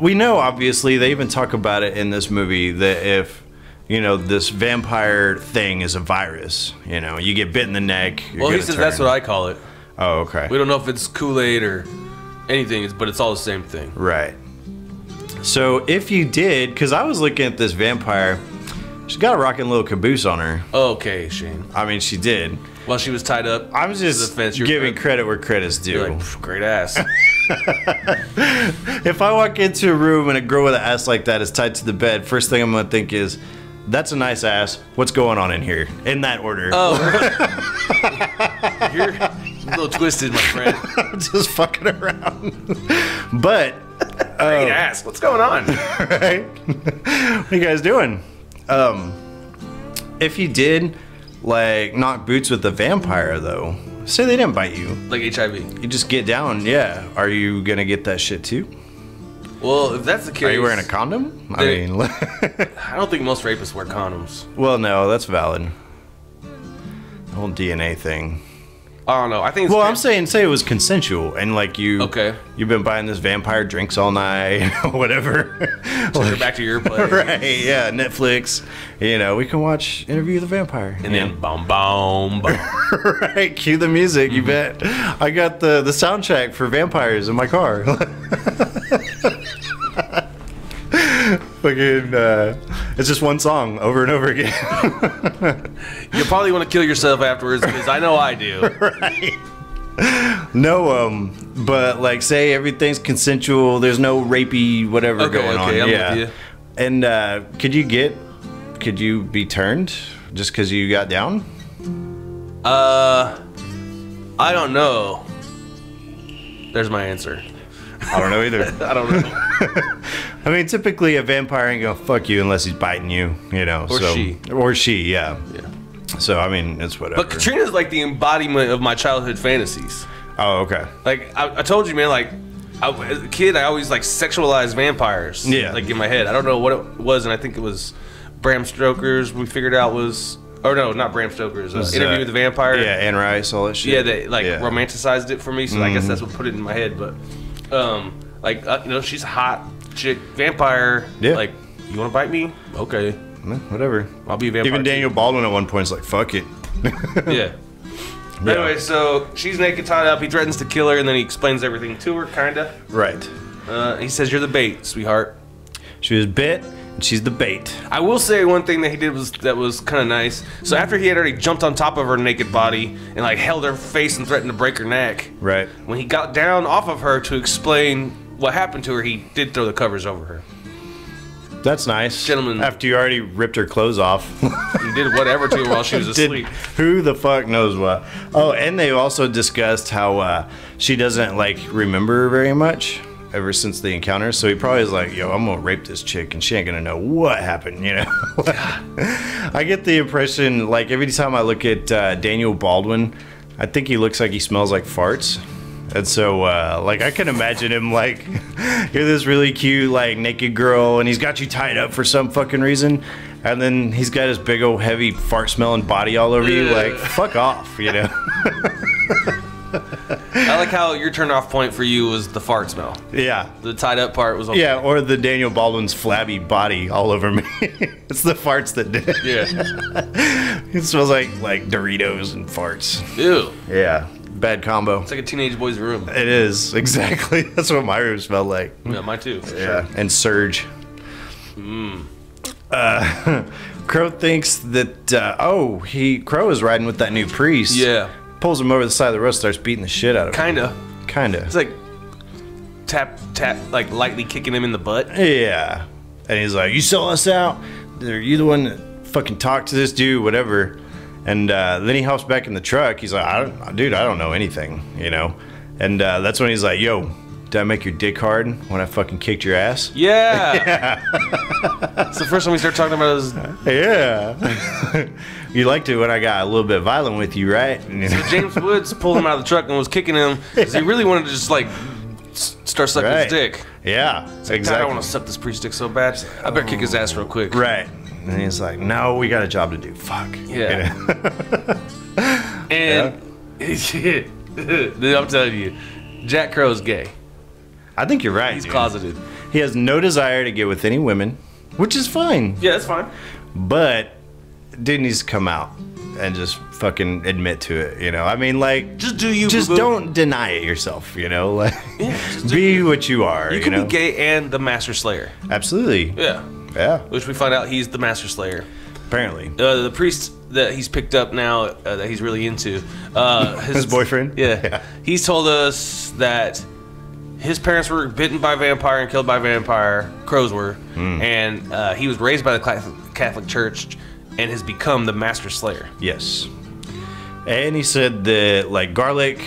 we know obviously they even talk about it in this movie that if, you know, this vampire thing is a virus, you know, you get bit in the neck. Well, he says that's what I call it. Oh, okay. We don't know if it's Kool-Aid or anything, but it's all the same thing. Right. So if you did, because I was looking at this vampire, she's got a rocking little caboose on her. Okay, Shane. I mean, she did. While she was tied up. I was just giving credit where credit's due. You're like, great ass. If I walk into a room and a girl with an ass like that is tied to the bed, first thing I'm going to think is, that's a nice ass. What's going on in here? In that order. Oh. You're a little twisted, my friend. I'm just fucking around. But. Great ass. What's going on? Right? What are you guys doing? If you did, like, knock boots with the vampire, though, say they didn't bite you. Like HIV. You just get down, yeah. Are you going to get that shit too? Well, if that's the case... Are you wearing a condom? I mean... I don't think most rapists wear condoms. Well, no, that's valid. The whole DNA thing. I don't know. I think. Well, I'm saying, say it was consensual, and like you, okay, you've been buying this vampire drinks all night, whatever. Take her back to your place, right? Yeah, Netflix. You know, we can watch Interview with the Vampire, and then boom, boom, boom. Right, cue the music. You bet. I got the soundtrack for vampires in my car. Fucking, it's just one song over and over again. You'll probably want to kill yourself afterwards, because I know I do. Right. No, but like, say everything's consensual. There's no rapey whatever going on. I'm yeah. with you. And could you be turned just because you got down? I don't know. There's my answer. I don't know either. I don't know. I mean, typically a vampire ain't gonna fuck you unless he's biting you, you know. Or she, yeah. So I mean, it's whatever. But Katrina's like the embodiment of my childhood fantasies. Oh, okay. Like I told you, man. Like as a kid, I always like sexualized vampires. Yeah. Like in my head, I don't know what it was, and I think it was Bram Stoker's. We figured out was. Or no, not Bram Stoker's. Interview with the Vampire. Yeah, Anne Rice, all that shit. Yeah, they like romanticized it for me, so I guess that's what put it in my head. But, you know, she's a hot chick vampire. Yeah. Like, you want to bite me? Okay. Whatever. I'll be a vampire. Even Daniel Baldwin at one point is like, fuck it. Yeah. Anyway, so she's naked, tied up. He threatens to kill her, and then he explains everything to her, kind of. Right. He says, "You're the bait, sweetheart." She was bit, She's the bait. I will say one thing that he did was kind of nice. So after he had already jumped on top of her naked body and like held her face and threatened to break her neck, Right. when he got down off of her to explain what happened to her, he did throw the covers over her. That's nice. Gentlemen. After you already ripped her clothes off. He did whatever to her while she was asleep. Who the fuck knows what? Oh, and they also discussed how she doesn't like remember very much ever since the encounter. So he probably is like, yo, I'm gonna rape this chick and she ain't gonna know what happened, you know? I get the impression, like every time I look at Daniel Baldwin, I think he looks like he smells like farts. And so, like, I can imagine him, like, you're this really cute, like, naked girl, and he's got you tied up for some fucking reason, and then he's got his big old heavy fart-smelling body all over you, like, fuck off, you know? I like how your turn-off point for you was the fart smell. Yeah. The tied-up part was okay. Yeah, or the Daniel Baldwin's flabby body all over me. It's the farts that did it. Yeah. It smells like Doritos and farts. Ew. Yeah. Bad combo. It's like a teenage boy's room. It is, exactly. That's what my room smelled like. Yeah, mine too. Yeah, and Surge. Crow thinks that, Crow is riding with that new priest. Yeah. Pulls him over the side of the road, starts beating the shit out of him. Kinda. It's like tap, like lightly kicking him in the butt. Yeah. And he's like, you sell us out? Are you the one that fucking talked to this dude? Whatever. And then he hops back in the truck. He's like, dude, I don't know anything, you know? And that's when he's like, yo, did I make your dick hard when I fucking kicked your ass? Yeah. It's the first time we start talking about his... Yeah. You liked it when I got a little bit violent with you, right? So James Woods pulled him out of the truck and was kicking him because he really wanted to just, like, start sucking his dick. Yeah, exactly. I don't want to suck this priest's dick so bad. I better kick his ass real quick. Right. And he's like, no, we got a job to do. Fuck. Yeah. And I'm telling you, Jack Crow's gay. I think you're right. He's closeted. He has no desire to get with any women, which is fine. Yeah, that's fine. But dude needs to come out and just fucking admit to it, you know? I mean, like, just do you. Just boo-boo. don't deny it yourself, you know? Like, be what you are. You can be gay and the Master Slayer. Absolutely. Yeah. Yeah. Which we find out he's the Master Slayer. Apparently. The priest that he's picked up now, that he's really into, his boyfriend. Yeah. He's told us that his parents were bitten by a vampire and killed by a vampire. Crows were, and he was raised by the Catholic Church and has become the Master Slayer. Yes. And he said that, like, garlic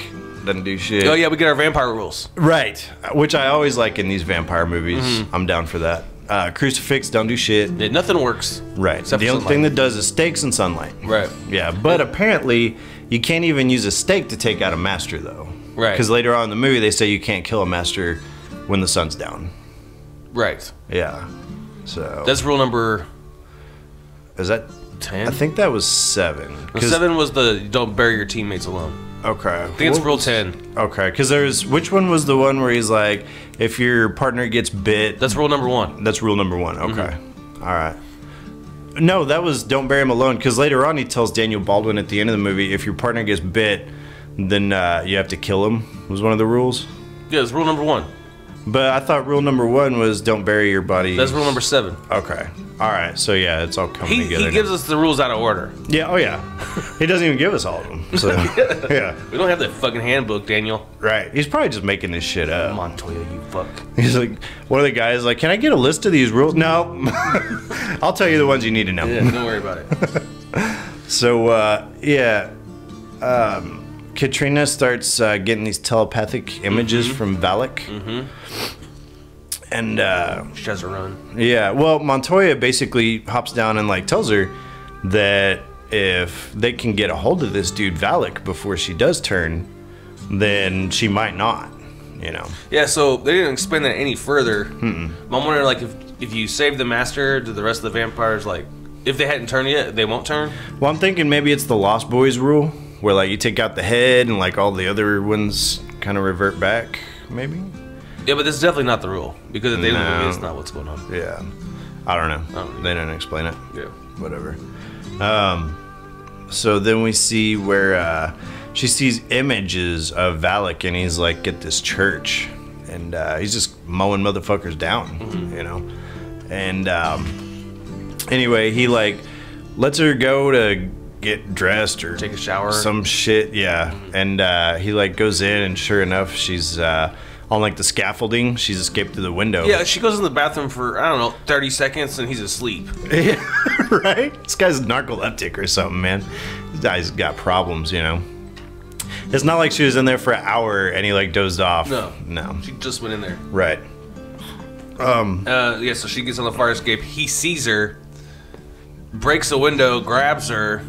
doesn't do shit. Oh yeah, we get our vampire rules. Right. Which I always like in these vampire movies. I'm down for that. Crucifix don't do shit. Yeah, nothing works. Right. The only thing that does is stakes and sunlight. Right. Yeah, but apparently you can't even use a stake to take out a master, though. Right. Because later on in the movie they say you can't kill a master when the sun's down. Right. Yeah. So that's rule number... Is that 10? I think that was 7. 7 was the don't bury your teammates alone. Okay. I think it's rule 10. Okay, because there's... Which one was the one where he's like, if your partner gets bit... That's rule number 1. That's rule number 1. Okay. All right. No, that was don't bury him alone, because later on he tells Daniel Baldwin at the end of the movie, if your partner gets bit, then you have to kill him, was one of the rules. Yeah, it's rule number 1. But I thought rule number 1 was don't bury your body. That's rule number 7. Okay. All right. So yeah, it's all coming together. He gives us the rules out of order. Yeah. Oh yeah. He doesn't even give us all of them. So yeah. We don't have that fucking handbook, Daniel. Right. He's probably just making this shit up. Montoya, you fuck. He's like, one of the guys like, can I get a list of these rules? No. I'll tell you the ones you need to know. Yeah. Don't worry about it. So yeah. Katrina starts getting these telepathic images from Valak. And she has a run. Yeah, well, Montoya basically hops down and like tells her that if they can get a hold of this dude Valak before she does turn, then she might not, you know. Yeah, so they didn't explain that any further. I'm wondering, like, if you save the master, do the rest of the vampires, like, if they hadn't turned yet, they won't turn? Well, I'm thinking maybe it's the Lost Boys rule, where like you take out the head and like all the other ones kind of revert back, maybe. Yeah, but this is definitely not the rule, because at the end of the movie, it's not what's going on. Yeah, I don't know. They didn't explain it. Yeah, whatever. So then we see where she sees images of Valak, and he's like at this church, and he's just mowing motherfuckers down, you know. And anyway, he like lets her go to get dressed or take a shower, some shit. Yeah, and he like goes in, and sure enough, she's on like the scaffolding. She's escaped through the window. Yeah, she goes in the bathroom for, I don't know, 30 seconds and he's asleep. Yeah, right? This guy's narcoleptic or something, man. This guy's got problems, you know. It's not like she was in there for an hour and he like dozed off. No. She just went in there. Right. Yeah, so she gets on the fire escape. He sees her, breaks the window, grabs her.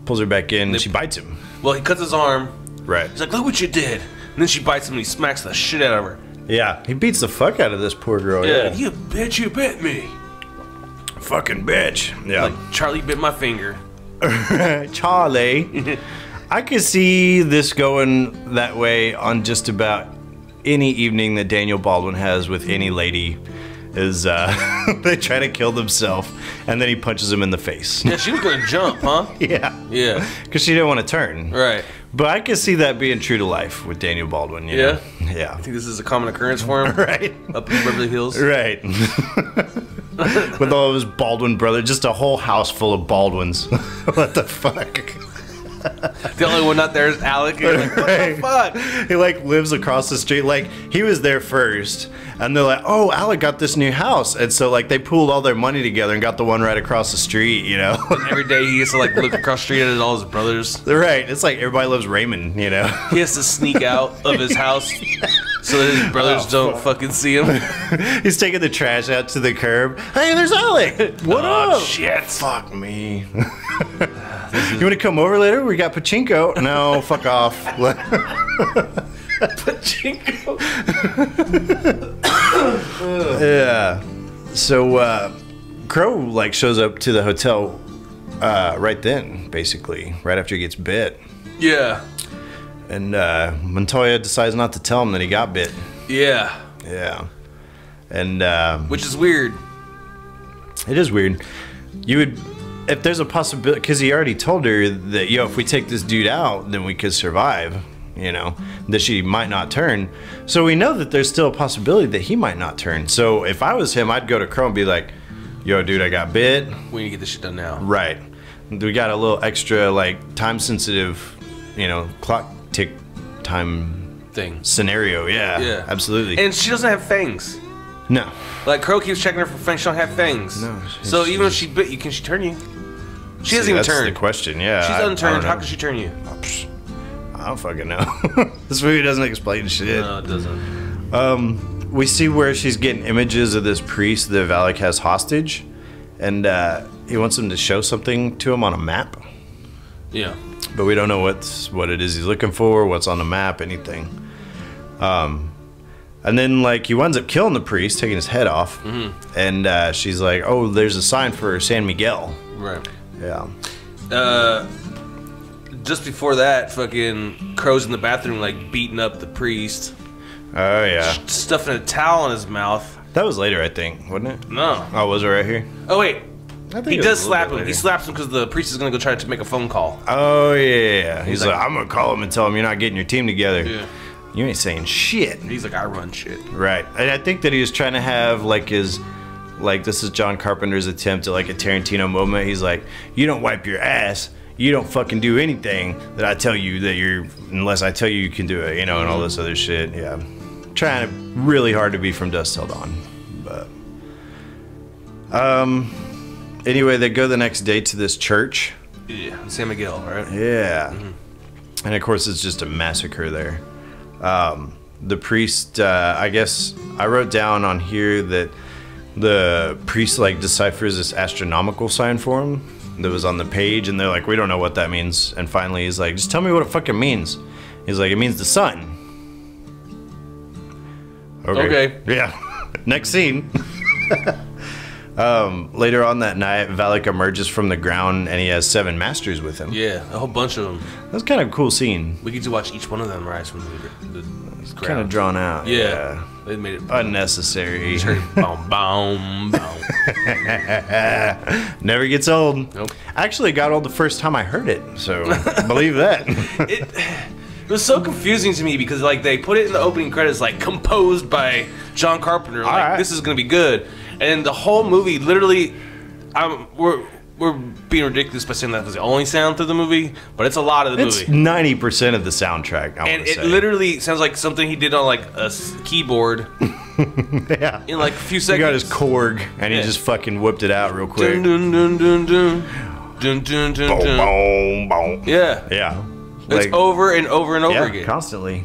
Pulls her back in, and she bites him. Well, he cuts his arm. Right. He's like, look what you did. And then she bites him and he smacks the shit out of her. Yeah, he beats the fuck out of this poor girl. Yeah. You bitch, you bit me. Fucking bitch. Yeah. Like, Charlie bit my finger. Charlie. I could see this going that way on just about any evening that Daniel Baldwin has with any lady. Is they try to kill themselves and then he punches him in the face. Yeah, she was gonna jump, huh? Yeah. Yeah. Because she didn't want to turn. Right. But I could see that being true to life with Daniel Baldwin, you know? Yeah. I think this is a common occurrence for him. Right. Up in Beverly Hills. Right. With all of his Baldwin brothers, just a whole house full of Baldwins. What the fuck? The only one not there is Alec. You're like, what the fuck? He like lives across the street. Like he was there first, and they're like, "Oh, Alec got this new house," and so like they pooled all their money together and got the one right across the street. You know. And every day he has to like look across the street at all his brothers. They're right. It's like everybody loves Raymond. You know. He has to sneak out of his house so that his brothers don't fucking see him. He's taking the trash out to the curb. Hey, there's Alec. What up? Shit. Fuck me. You want to come over later? We got pachinko. No, fuck off. Pachinko. Yeah. So Crow like shows up to the hotel right then, basically, right after he gets bit. Yeah. And Montoya decides not to tell him that he got bit. Yeah. Yeah. And which is weird. It is weird. You would, if there's a possibility, because he already told her that, yo, if we take this dude out, then we could survive, you know, that she might not turn. So we know that there's still a possibility that he might not turn. So if I was him, I'd go to Crow and be like, yo, dude, I got bit. We need to get this shit done now. Right. We got a little extra, like, time sensitive, you know, clock tick time thing scenario. Yeah. Yeah. Absolutely. And she doesn't have fangs. No. Like, Crow keeps checking her for fangs. She don't have fangs. No. So even if she bit you, can she turn you? She hasn't even turned. That's the question, yeah. She's unturned. How can she turn you? I don't fucking know. This movie doesn't explain shit. No, it doesn't. We see where she's getting images of this priest that Valak has hostage, and he wants him to show something to him on a map. Yeah. But we don't know what it is he's looking for, what's on the map, anything. And then, like, he winds up killing the priest, taking his head off. Mm-hmm. And she's like, oh, there's a sign for San Miguel. Right. Yeah. Just before that, fucking Crow's in the bathroom, like, beating up the priest. Oh, yeah. Stuffing a towel in his mouth. That was later, I think, wasn't it? No. Oh, was it right here? Oh, wait. I think he does slap him. He slaps him because the priest is going to go try to make a phone call. Oh, yeah. He's like, I'm going to call him and tell him you're not getting your team together. Yeah. You ain't saying shit. He's like, I run shit. Right. And I think that he was trying to have, like, his... Like, this is John Carpenter's attempt at, like, a Tarantino moment. He's like, you don't wipe your ass. You don't fucking do anything that I tell you that you're... Unless I tell you you can do it, you know, and all this other shit. Yeah. Trying really hard to be From Dusk Till Dawn. But... Anyway, they go the next day to this church. Yeah, San Miguel, right? Yeah. Mm-hmm. And, of course, it's just a massacre there. The priest, I guess... I wrote down on here that... The priest, like, deciphers this astronomical sign for him that was on the page, and they're like, we don't know what that means. And finally, he's like, just tell me what it fucking means. He's like, it means the sun. Okay. Yeah. Next scene. Later on that night, Valak emerges from the ground, and he has 7 masters with him. Yeah, a whole bunch of them. That's kind of a cool scene. We get to watch each one of them rise from the ground. Kind of drawn out. Yeah. They made it unnecessary. Boom, boom, boom. Never gets old. Nope. Actually, it got old the first time I heard it, so believe that. It was so confusing to me because, like, they put it in the opening credits, like, composed by John Carpenter. Like, this is gonna be good. And the whole movie, literally, we're being ridiculous by saying that was the only sound through the movie, but it's a lot of the movie. It's 90% of the soundtrack. And it literally sounds like something he did on like a keyboard. Yeah. In like a few seconds. He got his Korg and he just fucking whipped it out real quick. Dun, dun, dun, dun, dun. Dun, dun, dun, Boom, dun. boom, boom. Yeah. Yeah. It's over and over and over again. Constantly.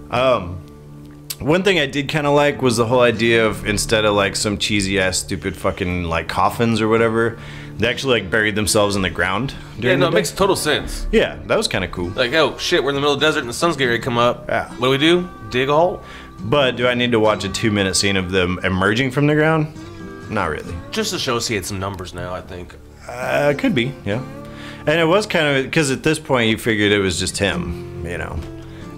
One thing I did kind of like was the whole idea of, instead of like some cheesy ass stupid fucking like coffins or whatever, they actually like buried themselves in the ground. Yeah, no, it makes total sense. Yeah, that was kind of cool. Like, oh shit, we're in the middle of the desert and the sun's getting ready to come up. Yeah. What do? Dig a hole. But do I need to watch a 2-minute scene of them emerging from the ground? Not really. Just to show us he had some numbers now, I think. Could be, yeah. And it was kind of, because at this point you figured it was just him, you know.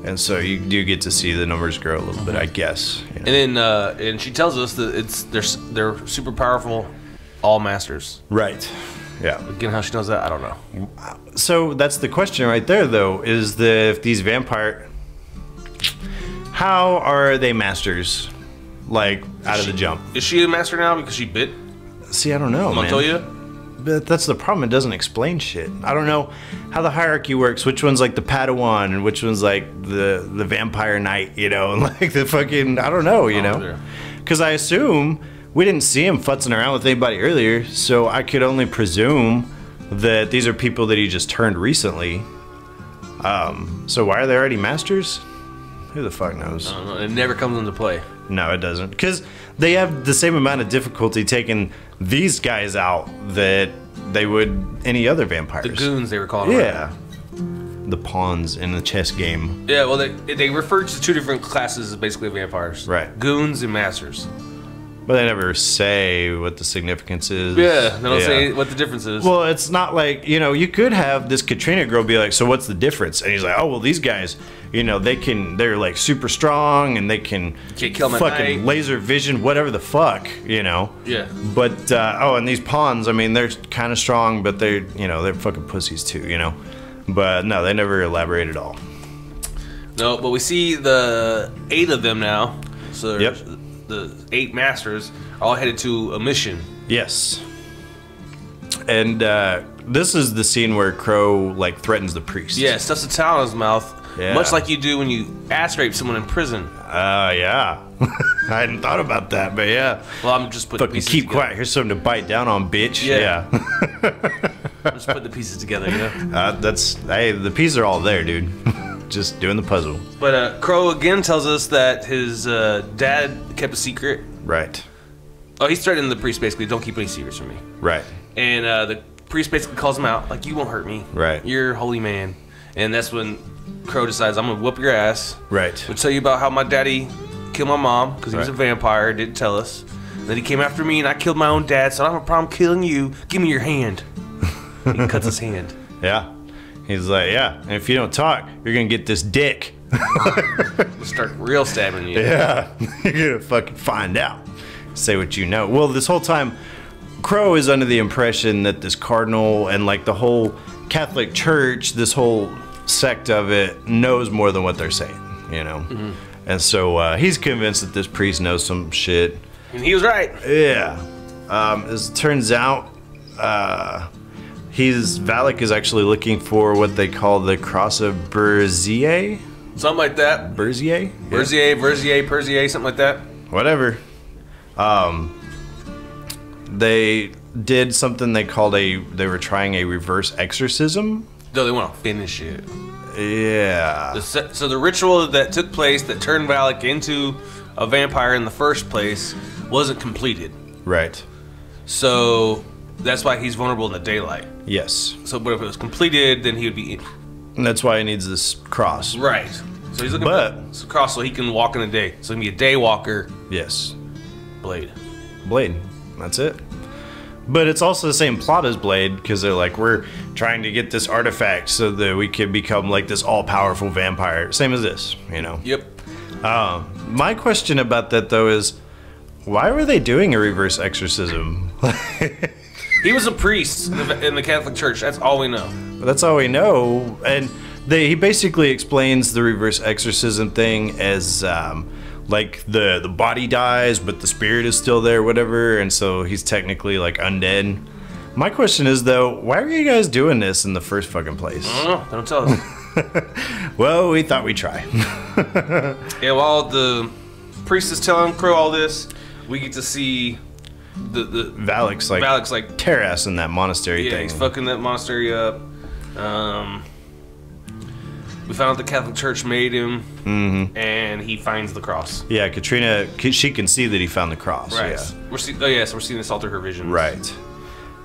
And so you do get to see the numbers grow a little bit, I guess. You know? And then, and she tells us that they're super powerful, all masters. Right. Yeah. Again, how she knows that, I don't know. So that's the question right there, though, is that if these vampire, how are they masters? Like out of the jump. Is she a master now because she bit See, I don't know, man. Montoya? But that's the problem. It doesn't explain shit. I don't know how the hierarchy works. Which one's like the Padawan and which one's like the vampire knight, you know, and like the fucking, I don't know, you know. Because I assume we didn't see him futzing around with anybody earlier, so I could only presume that these are people that he just turned recently. So why are they already masters? Who the fuck knows? I don't know. It never comes into play. No, it doesn't. Because they have the same amount of difficulty taking these guys out that they would any other vampires. The goons, they were calling them. Yeah. The pawns in the chess game. Yeah, well, they refer to two different classes of basically vampires. Right. Goons and masters. But they never say what the significance is. Yeah, they don't say what the difference is. Well, it's not like, you know, you could have this Katrina girl be like, so what's the difference? And he's like, oh, well, these guys, you know, they're like super strong and they can Can't kill 'em at fucking night. laser vision, whatever the fuck, you know? Yeah. But, and these pawns, I mean, they're kind of strong, but they're fucking pussies too, you know? But no, they never elaborate at all. No, but we see the 8 of them now. So Yep. the 8 masters are all headed to a mission. Yes. And this is the scene where Crow like threatens the priest. Yeah, stuffs a towel in his mouth. Yeah. Much like you do when you ass rape someone in prison. Yeah. I hadn't thought about that, but yeah. Well, I'm just putting Fucking pieces keep together. quiet. Here's something to bite down on, bitch. Yeah. I'm just putting the pieces together, you know? The pieces are all there, dude. Just doing the puzzle. But Crow again tells us that his dad kept a secret. Right. Oh, he's threatening the priest basically, don't keep any secrets from me. Right. And the priest basically calls him out, like, you won't hurt me. Right. You're a holy man. And that's when Crow decides, I'm going to whoop your ass. Right. I'll tell you about how my daddy killed my mom, because he was a Right. vampire, didn't tell us. And then he came after me, and I killed my own dad, so I don't have a problem killing you. Give me your hand. He cuts his hand. Yeah. He's like, yeah, and if you don't talk, you're gonna get this dick. We'll start real stabbing you. Yeah. You're gonna fucking find out. Say what you know. Well, this whole time, Crow is under the impression that this cardinal and like the whole Catholic Church, this whole sect of it, knows more than what they're saying, you know? Mm-hmm. And so he's convinced that this priest knows some shit. And he was right. Yeah. As it turns out, Valak is actually looking for what they call the Cross of Berzier? Something like that. Berzier? Perzier, something like that. Whatever. They did something they were trying a reverse exorcism. No, they want to finish it. Yeah. So the ritual that took place that turned Valak into a vampire in the first place wasn't completed. Right. So that's why he's vulnerable in the daylight. Yes. So, but if it was completed, then he would be... And that's why he needs this cross. Right. So he's looking for this cross so he can walk in the day. So he can be a day walker. Yes. Blade. That's it. But it's also the same plot as Blade, because they're like, we're trying to get this artifact so that we can become like this all-powerful vampire. Same as this, you know? Yep. My question about that, though, is why were they doing a reverse exorcism? He was a priest in the Catholic Church. That's all we know. That's all we know. And he basically explains the reverse exorcism thing as like the body dies, but the spirit is still there, whatever, and so he's technically like undead. My question is though, why are you guys doing this in the first fucking place? I don't know. Don't tell us. Well, we thought we'd try. Yeah, while the priest is telling Crow all this, we get to see the Valak's like tear ass in that monastery thing. He's fucking that monastery up. We found out the Catholic Church made him, and he finds the cross. Yeah, Katrina, she can see that he found the cross. Right. Yeah. So we're seeing this all through her vision. Right.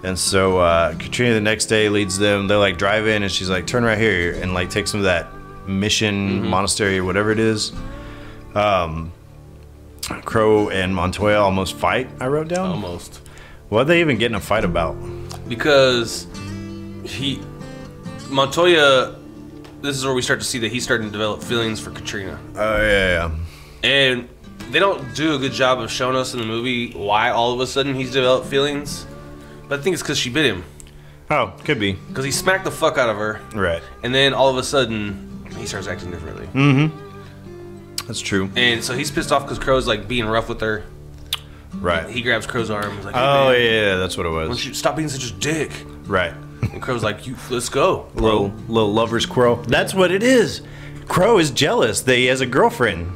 And so Katrina the next day leads them. They're like drive in, and she's like, turn right here, and like takes them to that mission monastery or whatever it is. Crow and Montoya almost fight. I wrote down. Almost. What are they even getting a fight about? Because Montoya. This is where we start to see that he's starting to develop feelings for Katrina. Oh yeah. And they don't do a good job of showing us in the movie why all of a sudden he's developed feelings. But I think it's because she bit him. Oh, could be. Because he smacked the fuck out of her. Right. And then all of a sudden, he starts acting differently. That's true. And so he's pissed off because Crow's like being rough with her. Right. He grabs Crow's arm. He's like, hey, oh man, yeah, that's what it why was. don't you stop being such a dick? Right. And Crow's like, let's go. Little lover's quarrel. That's what it is. Crow is jealous that he has a girlfriend.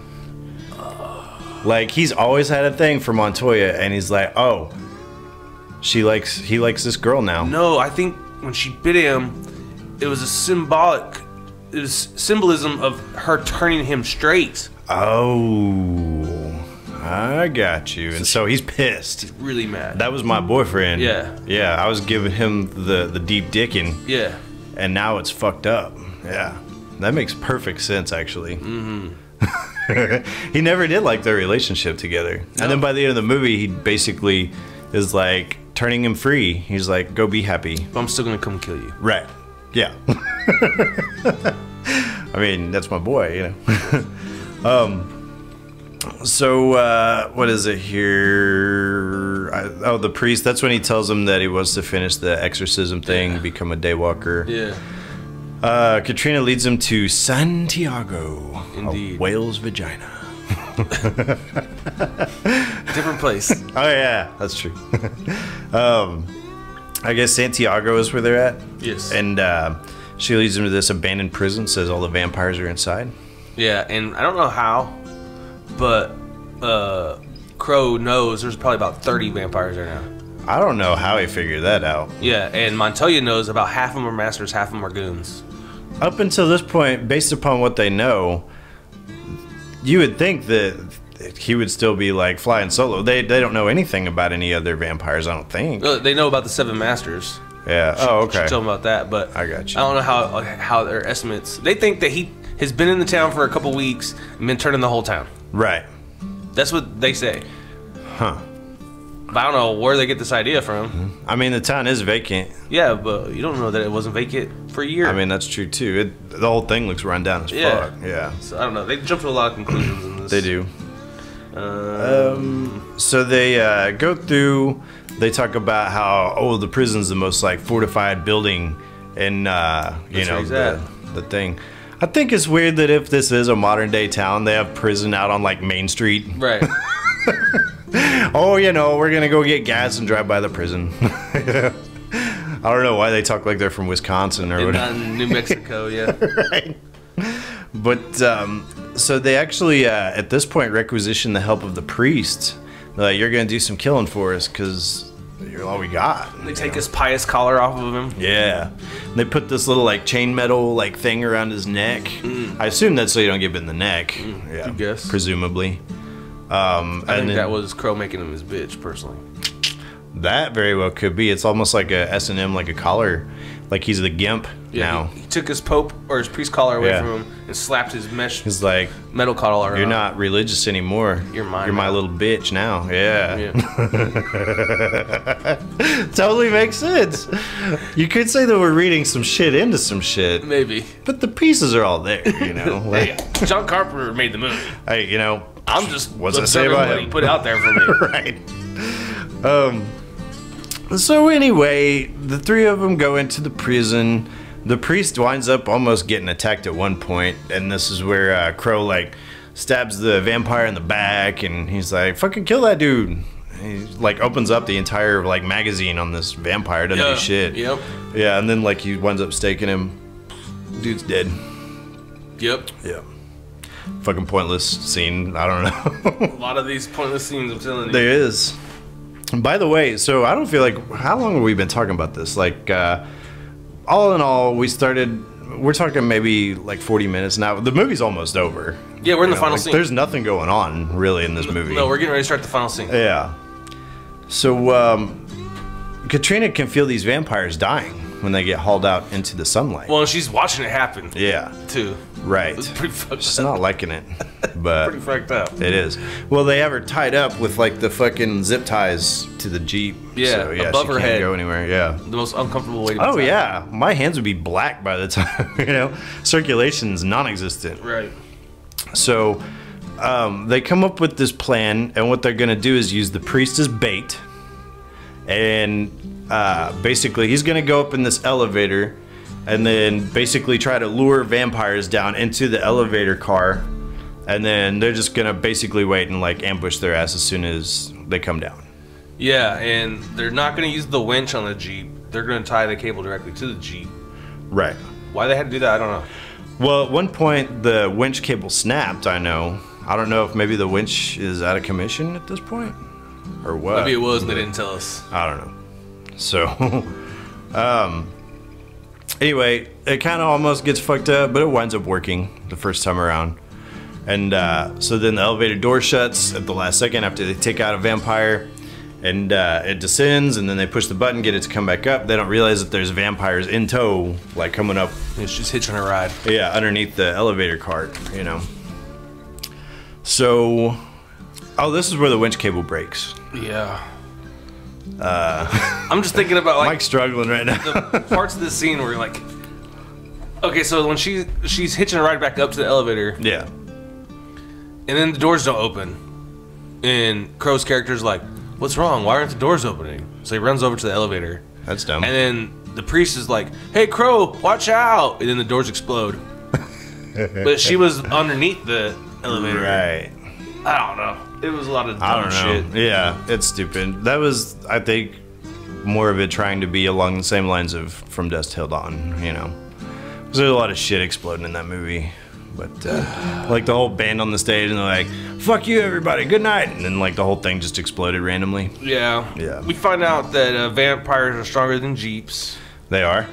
Like he's always had a thing for Montoya, and he's like, oh, he likes this girl now. No, I think when she bit him, it was symbolism of her turning him straight. Oh, I got you. And so he's pissed. He's really mad. That was my boyfriend. Yeah. Yeah, I was giving him the deep dicking. Yeah. And now it's fucked up. Yeah. That makes perfect sense, actually. He never did like their relationship together. No. And then by the end of the movie, he basically is like turning him free. He's like, go be happy. But I'm still gonna come kill you. Right. Yeah. I mean, that's my boy, you know. So, what is it here? The priest, that's when he tells him that he wants to finish the exorcism thing, become a daywalker. Yeah. Katrina leads him to Santiago, Indeed. a whale's vagina. Different place. Oh, yeah, that's true. I guess Santiago is where they're at. Yes. And she leads him to this abandoned prison, says all the vampires are inside. Yeah, and I don't know how, but Crow knows there's probably about 30 vampires there now. I don't know how he figured that out. Yeah, and Montoya knows about half of them are masters, half of them are goons. Up until this point, based upon what they know, you would think that he would still be like flying solo. They don't know anything about any other vampires, I don't think. They know about the 7 masters. Yeah. She Okay. told them about that, but I got you. I don't know how their estimates. They think that he has been in the town for a couple weeks and been turning the whole town. Right. That's what they say. Huh. But I don't know where they get this idea from. I mean, the town is vacant. Yeah, but you don't know that it wasn't vacant for a year. I mean, that's true too. The whole thing looks run down as fuck. Yeah. So I don't know. They jump to a lot of conclusions in this. They do. So they go through. They talk about how the prison's the most like fortified building in the thing. I think it's weird that if this is a modern day town, they have prison out on like Main Street. Right. Oh, we're gonna go get gas and drive by the prison. I don't know why they talk like they're from Wisconsin or whatever. New Mexico, yeah. Right. But so they actually at this point requisition the help of the priest. They're like, you're gonna do some killing for us because you're all we got. They take his pious collar off of him. Yeah. They put this little like chain metal like thing around his neck. I assume that's so you don't get bit in the neck. Yeah. I guess. Presumably. I think that was Crow making him his bitch, personally. That very well could be. It's almost like a S&M, like a collar. Like he's the gimp now. He took his pope or his priest collar away from him and slapped his mesh. He's like, metal collar. You're not religious anymore. You're mine. You're my little bitch now. Yeah. Yeah. Totally makes sense. You could say that we're reading some shit into some shit. Maybe. But the pieces are all there, Like, hey, John Carpenter made the movie. Hey, I'm just what's I say about what him? he put out there for me. Right. So anyway, the three of them go into the prison. The priest winds up almost getting attacked at one point, and this is where Crow like stabs the vampire in the back, and he's like, "Fucking kill that dude." And he like opens up the entire like magazine on this vampire. Doesn't do shit. Yep. Yeah, and then like he winds up staking him. Dude's dead. Yep. Yeah. Fucking pointless scene. I don't know. A lot of these pointless scenes, I'm telling you. There is. And by the way, so I don't feel like, how long have we been talking about this? Like, all in all, we're talking maybe like 40 minutes now. The movie's almost over. Yeah, we're in the final scene. There's nothing going on really in this movie. No, we're getting ready to start the final scene. Yeah. So, Katrina can feel these vampires dying when they get hauled out into the sunlight. Well, and she's watching it happen. Yeah. Too. Right. It's pretty fucked She's up. not liking it, but Pretty fucked up. it is. Well, they have her tied up with like the fucking zip ties to the Jeep. Yeah, so, above she her can't head. go anywhere. Yeah. The most uncomfortable way to be Oh tied. yeah, my hands would be black by the time, you know, circulation's non-existent. Right. So they come up with this plan, and what they're gonna do is use the priest as bait, and basically he's gonna go up in this elevator, and then basically try to lure vampires down into the elevator car, and then they're just gonna basically wait and like ambush their ass as soon as they come down. Yeah, and they're not going to use the winch on the Jeep. They're going to tie the cable directly to the Jeep. Right. Why they had to do that, I don't know. Well, at one point the winch cable snapped, I know. I don't know if maybe the winch is out of commission at this point, or what. Maybe it was and they didn't tell us. I don't know. So, anyway, it kind of almost gets fucked up, but it winds up working the first time around. And so then the elevator door shuts at the last second after they take out a vampire, and it descends, and then they push the button, get it to come back up. They don't realize that there's vampires in tow, like coming up. It's just hitching a ride. Yeah, underneath the elevator cart, you know. So, oh, this is where the winch cable breaks. Yeah. I'm just thinking about like Mike's struggling right now. the parts of this scene where like, okay, so when she's hitching a ride back up to the elevator, Yeah. and then the doors don't open, and Crow's character's like, "What's wrong? Why aren't the doors opening?" So he runs over to the elevator, That's dumb. and then the priest is like, "Hey, Crow, watch out!" And then the doors explode. But she was underneath the elevator. Right. I don't know. It was a lot of I dumb don't know. shit. Yeah, it's stupid. That was, I think, more of it trying to be along the same lines of From Dusk Till Dawn, you know. Because there's a lot of shit exploding in that movie. But, like, the whole band on the stage, and they're like, "Fuck you, everybody, good night." And then, like, the whole thing just exploded randomly. Yeah. Yeah. We find out that vampires are stronger than Jeeps. They are.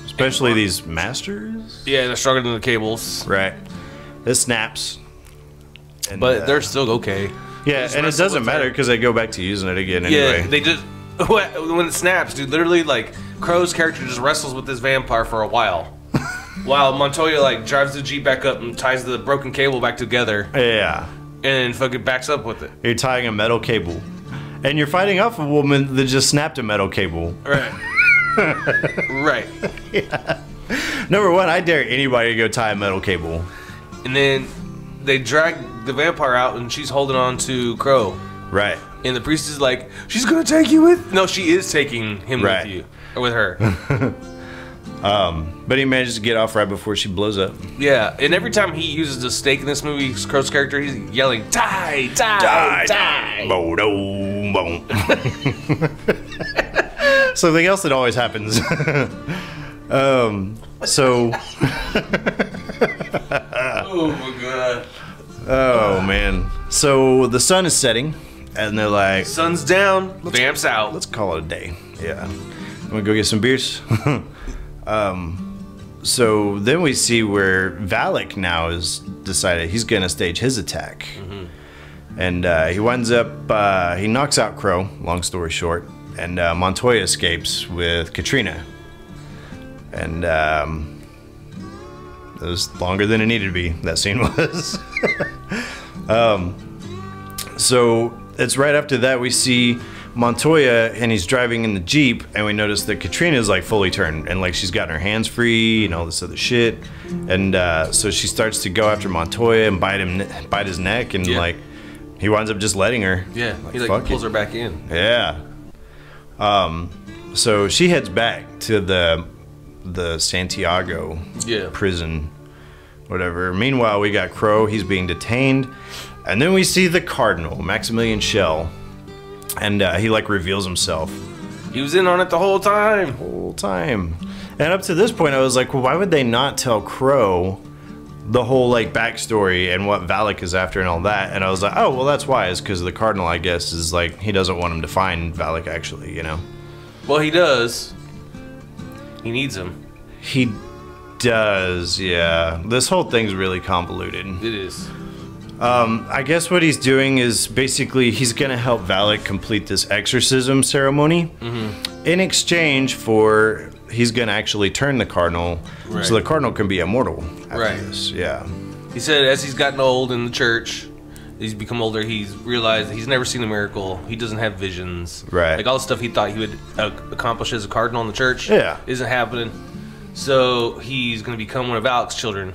Especially these masters. Yeah, they're stronger than the cables. Right. It snaps. And, But they're still okay. yeah, just and it wrestle doesn't with matter it. because they go back to using it again anyway. Yeah, they just when it snaps, dude. Literally, like Crow's character just wrestles with this vampire for a while, while Montoya like drives the Jeep back up and ties the broken cable back together, Yeah. and fucking backs up with it. You're tying a metal cable. And you're fighting off a woman that just snapped a metal cable. Right. Right. Number one, I dare anybody to go tie a metal cable. And then they drag the vampire out, and she's holding on to Crow. Right. And the priest is like, "She's gonna take you with." No, she is taking him Right. with you, or with her. But he manages to get off right before she blows up. Yeah, and every time he uses the stake in this movie, Crow's character, he's yelling, "Die, die, die!" Boom, boom. Something else that always happens. So, Oh my god. oh man. So the sun is setting, and they're like, Sun's down, vamps out. let's call it a day. Yeah. I'm gonna go get some beers. So then we see where Valak now has decided he's gonna stage his attack. And he winds up, he knocks out Crow, long story short, and Montoya escapes with Katrina. And it was longer than it needed to be, that scene was. So it's right after that we see Montoya, and he's driving in the Jeep, and we notice that Katrina's like fully turned, and like she's gotten her hands free and all this other shit. And so she starts to go after Montoya and bite his neck, and Yeah. like he winds up just letting her. Yeah, he fuck like pulls it. her back in. Yeah. So she heads back to the Santiago Yeah. prison, whatever. Meanwhile, we got Crow. He's being detained. And then we see the Cardinal, Maximilian Schell. And he, like, reveals himself. He was in on it the whole time. And up to this point, I was like, well, why would they not tell Crow the whole, like, backstory and what Valak is after and all that? And I was like, oh, well, that's why. It's because the Cardinal, I guess, is like, he doesn't want him to find Valak, actually, you know? Well, he does. He needs him. He does, yeah. This whole thing's really convoluted. It is. I guess what he's doing is basically he's gonna help Valak complete this exorcism ceremony. In exchange for he's gonna actually turn the Cardinal, so the Cardinal can be immortal after this. Yeah. He said as he's gotten old in the church, he's become older, he's realized he's never seen a miracle. He doesn't have visions. Right. Like all the stuff he thought he would accomplish as a cardinal in the church isn't happening. So he's going to become one of Valak's children.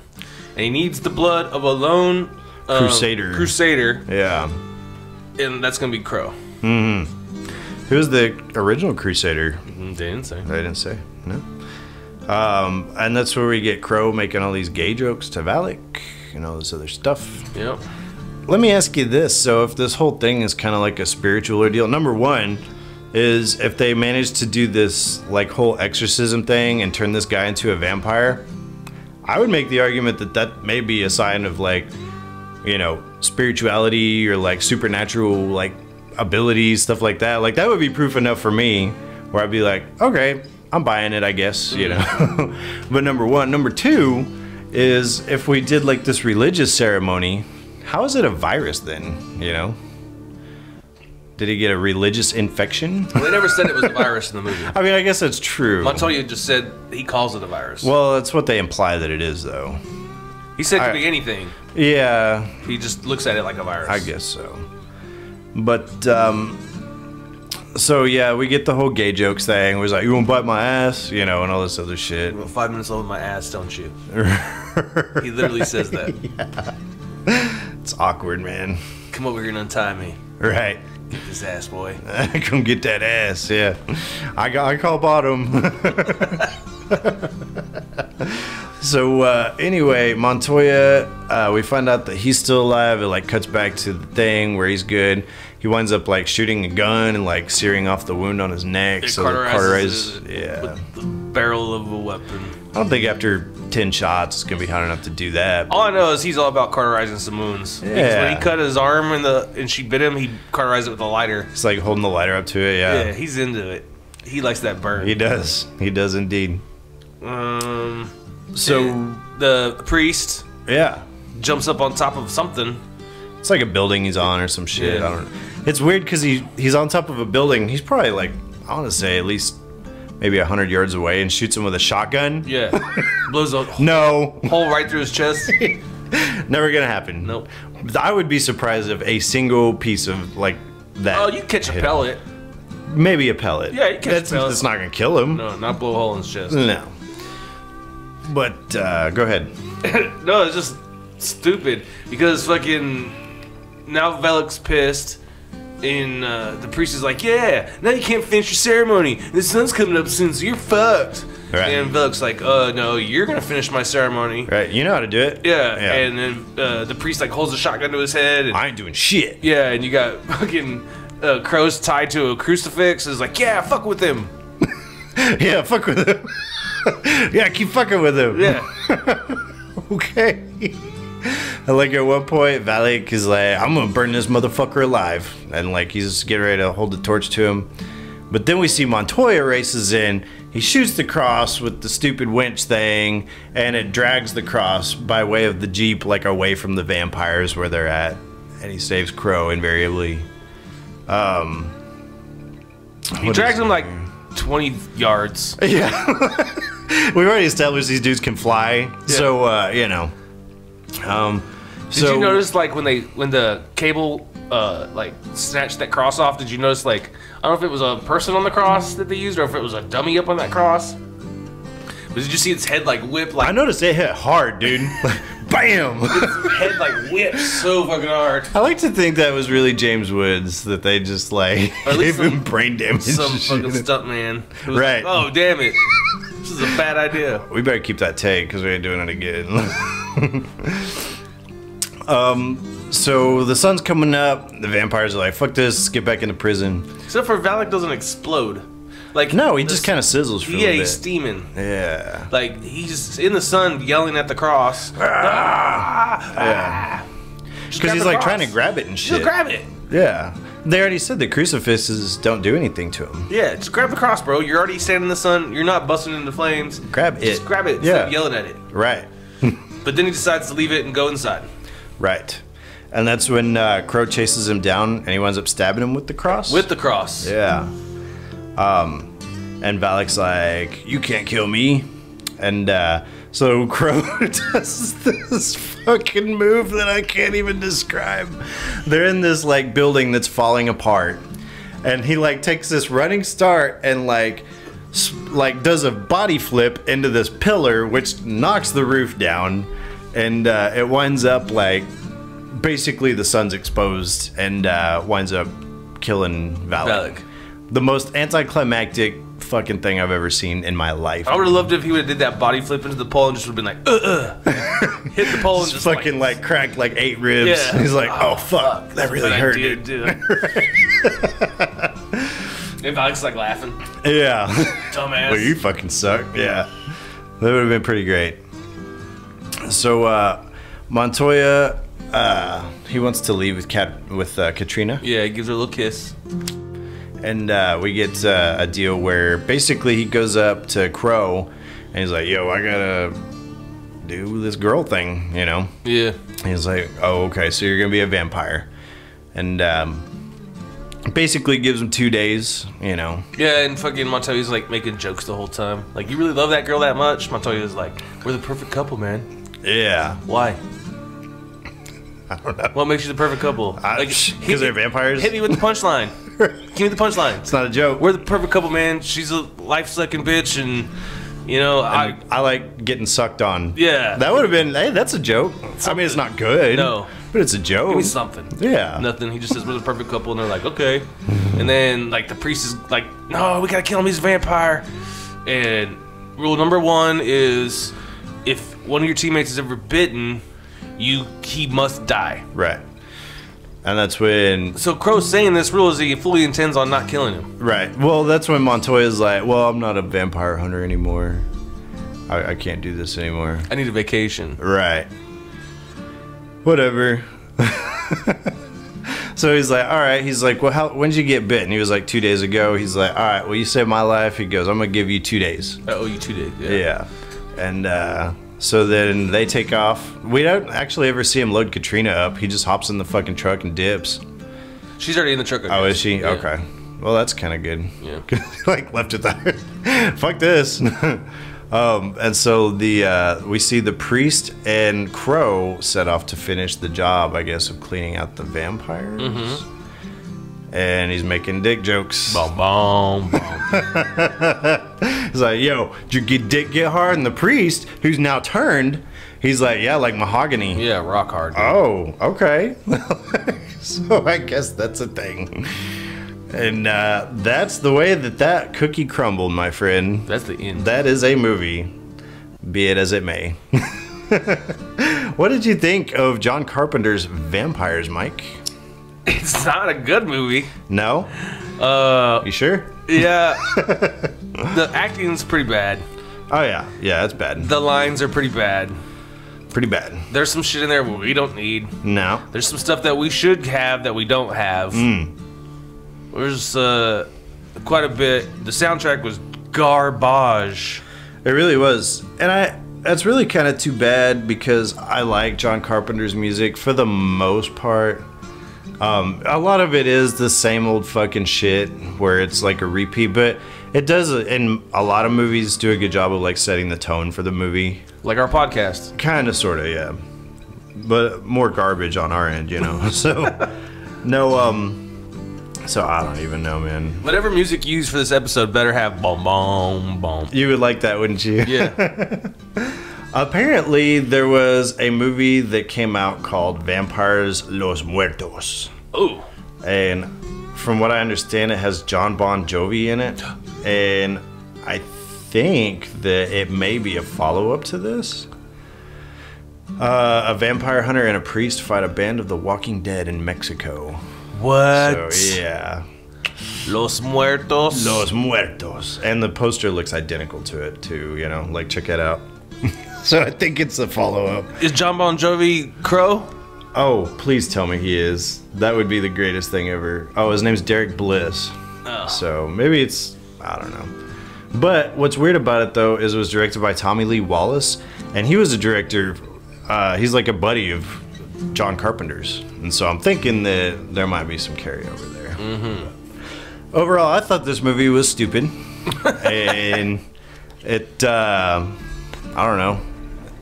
And he needs the blood of a lone Crusader. Yeah. And that's going to be Crow. Who's the original Crusader? They didn't say. They didn't say. No. And that's where we get Crow making all these gay jokes to Valak and all this other stuff. Yep. Let me ask you this. So if this whole thing is kind of like a spiritual ordeal, number one is if they manage to do this like whole exorcism thing and turn this guy into a vampire, I would make the argument that that may be a sign of like, you know, spirituality or like supernatural like abilities, stuff like that. Like that would be proof enough for me where I'd be like, okay, I'm buying it, I guess, you know. But number one. Number two is if we did like this religious ceremony, how is it a virus then, you know? Did he get a religious infection? Well, they never said it was a virus in the movie. I mean, I guess that's true. Montoya just said he calls it a virus. Well, that's what they imply that it is, though. He said it could be anything. Yeah. He just looks at it like a virus. I guess so. But, so yeah, we get the whole gay jokes thing. It was like, you won't bite my ass, you know, and all this other shit. Well, 5 minutes over my ass, don't you? He literally says that. Yeah. It's awkward, man. Come over here and untie me. Right. Get this ass, boy. Come get that ass, yeah. I call bottom. So anyway, Montoya, we find out that he's still alive. It like cuts back to the thing where he's good. He winds up like shooting a gun and like searing off the wound on his neck. It so cauterizes yeah. With the barrel of a weapon. I don't think after 10 shots it's gonna be hard enough to do that. All I know is he's all about cauterizing some wounds. Yeah. Because when he cut his arm and she bit him, he cauterized it with a lighter. It's like holding the lighter up to it, yeah. Yeah, he's into it. He likes that burn. He does. He does indeed. So the priest jumps up on top of something. It's like a building he's on or some shit. Yeah. I don't know. It's weird because he's on top of a building. He's probably like, I want to say at least maybe 100 yards away and shoots him with a shotgun. Yeah. Blows a hole right through his chest. Never gonna happen. Nope. I would be surprised if a single piece of like that. Oh, you catch a pellet. Maybe a pellet. Yeah, you catch a pellet. That's not gonna kill him. No, not blow a hole in his chest. No. But go ahead. No, it's just stupid because fucking now Valak's pissed. And the priest is like, yeah, now you can't finish your ceremony. The sun's coming up soon, so you're fucked. Right. And Valak's like, no, you're going to finish my ceremony. Right, you know how to do it. Yeah. And then the priest like holds a shotgun to his head. And, I ain't doing shit. yeah, and you got fucking crows tied to a crucifix. It's like, yeah, fuck with him. Yeah, fuck with him. Yeah, keep fucking with him. Yeah. Okay. I like at one point, Valak is like, I'm gonna burn this motherfucker alive. And like, he's getting ready to hold the torch to him. But then we see Montoya races in. He shoots the cross with the stupid winch thing. And it drags the cross by way of the Jeep, like away from the vampires where they're at. And he saves Crow invariably. He drags him like 20 yards. Yeah. We've already established these dudes can fly. Yeah. So, you know. Did you notice like when the cable like snatched that cross off? Did you notice like I don't know if it was a person on the cross that they used or if it was a dummy up on that cross? But did you see its head like whip? Like I noticed it hit hard, dude. Bam! Its head like whipped so fucking hard. I like to think that was really James Woods that they just like gave him brain damage. Some fucking stunt man. Right? Like, oh damn it! This is a bad idea. We better keep that take because we ain't doing it again. So the sun's coming up. The vampires are like, fuck this, let's get back into prison. Except for Valak doesn't explode. Like No, he just kind of sizzles for a little bit. Yeah, he's steaming. Yeah. Like, he's in the sun yelling at the cross. Yeah. Because he's like trying to grab it and shit. Just grab it. Yeah. They already said the crucifixes don't do anything to him. Yeah, just grab the cross, bro. You're already standing in the sun. You're not busting into flames. Grab it. Just grab it instead of yelling at it. Right. But then he decides to leave it and go inside. Right. And that's when Crow chases him down and he winds up stabbing him with the cross. With the cross. Yeah. And Valak's like, you can't kill me. And so Crow does this fucking move that I can't even describe. They're in this like building that's falling apart. And he like takes this running start and like does a body flip into this pillar, which knocks the roof down. And it winds up like basically the sun's exposed and winds up killing Valak. The most anticlimactic fucking thing I've ever seen in my life. I would have loved it if he would have did that body flip into the pole and just would have been like, hit the pole and just fucking like cracked like 8 ribs. Yeah. He's like, oh fuck, that really hurt. Dude. And Valak's like laughing. Yeah. Dumbass. Well, you fucking suck. Yeah. That would have been pretty great. So Montoya, he wants to leave with Katrina. Yeah, he gives her a little kiss. And we get a deal where basically he goes up to Crow and he's like, yo, I gotta do this girl thing, you know? Yeah. He's like, oh, okay, so you're gonna be a vampire. And basically gives him 2 days, you know? Yeah, and fucking Montoya's like making jokes the whole time. Like, you really love that girl that much? Montoya's like, we're the perfect couple, man. Yeah. Why? I don't know. What makes you the perfect couple? Because they're vampires? Hit me with the punchline. Give me the punchline. It's not a joke. We're the perfect couple, man. She's a life-sucking bitch, and, you know, I like getting sucked on. Yeah. That would have been, hey, that's a joke. I mean, it's not good. No. But it's a joke. Give me something. Yeah. Nothing. He just says, we're the perfect couple, and they're like, okay. And then, like, the priest is like, no, we gotta kill him. He's a vampire. And rule number 1 is if one of your teammates is ever bitten, he must die. Right. And that's when... So Crow's saying this rule is he fully intends on not killing him. Right. Well, that's when Montoya's like, well, I'm not a vampire hunter anymore. I can't do this anymore. I need a vacation. Right. Whatever. So he's like, all right. He's like, well, when did you get bit? And he was like, 2 days ago. He's like, all right, well, you saved my life. He goes, I'm going to give you 2 days. I owe you 2 days. Yeah. And so then they take off. We don't actually ever see him load Katrina up. He just hops in the fucking truck and dips. She's already in the truck. Oh, is she? Yeah. Okay. Well, that's kind of good. Yeah. Like, left it there. Fuck this. And so we see the priest and Crow set off to finish the job, I guess, of cleaning out the vampires. Mm-hmm. And he's making dick jokes. Boom, boom, boom. He's like, yo, did your dick get hard? And the priest, who's now turned, he's like, yeah, like mahogany. Yeah, rock hard. Dude. Oh, okay. So I guess that's a thing. And that's the way that cookie crumbled, my friend. That's the end. That is a movie, be it as it may. What did you think of John Carpenter's Vampires, Mike? It's not a good movie. No? You sure? Yeah. The acting's pretty bad. Oh, yeah. Yeah, that's bad. The lines are pretty bad. Pretty bad. There's some shit in there we don't need. No. There's some stuff that we should have that we don't have. There's quite a bit. The soundtrack was garbage. It really was. And that's really kind of too bad because I like John Carpenter's music for the most part. A lot of it is the same old fucking shit where it's like a repeat, but it does, in a lot of movies, do a good job of like setting the tone for the movie. Like our podcast. Kind of, sort of, yeah. But more garbage on our end, you know. So, so I don't even know, man. Whatever music you use for this episode better have boom, boom, boom. You would like that, wouldn't you? Yeah. Apparently, there was a movie that came out called Vampires Los Muertos. Ooh. And from what I understand, it has John Bon Jovi in it. And I think that it may be a follow-up to this. A vampire hunter and a priest fight a band of the Walking Dead in Mexico. What? So, yeah. Los Muertos. Los Muertos. And the poster looks identical to it, too, you know? Like, check it out. So I think it's a follow-up. Is John Bon Jovi Crow? Oh, please tell me he is. That would be the greatest thing ever. Oh, his name's Derek Bliss. Oh. So maybe it's... I don't know. But what's weird about it, though, is it was directed by Tommy Lee Wallace. And he was a director... he's like a buddy of John Carpenter's. And so I'm thinking that there might be some carryover there. Mm-hmm. Overall, I thought this movie was stupid. And it... I don't know.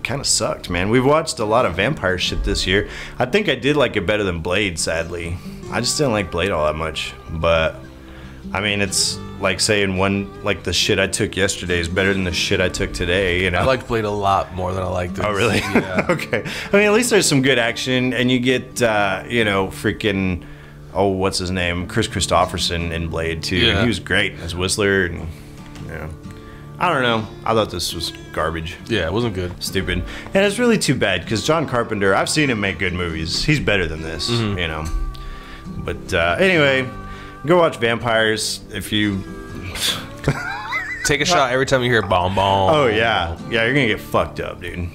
Kind of sucked, man. We've watched a lot of vampire shit this year. I think I did like it better than Blade, sadly. I just didn't like Blade all that much. But, I mean, it's like saying like the shit I took yesterday is better than the shit I took today, you know? I liked Blade a lot more than I liked this. Oh, really? Yeah. Okay. I mean, at least there's some good action, and you get, freaking, what's his name? Chris Christopherson in Blade, too. Yeah. And he was great as Whistler, and, I don't know. I thought this was garbage. Yeah, it wasn't good. Stupid. And it's really too bad, because John Carpenter, I've seen him make good movies. He's better than this, you know? But, anyway... Go watch Vampires if you... Take a shot every time you hear bomb bomb. Oh, yeah. Yeah, you're going to get fucked up, dude.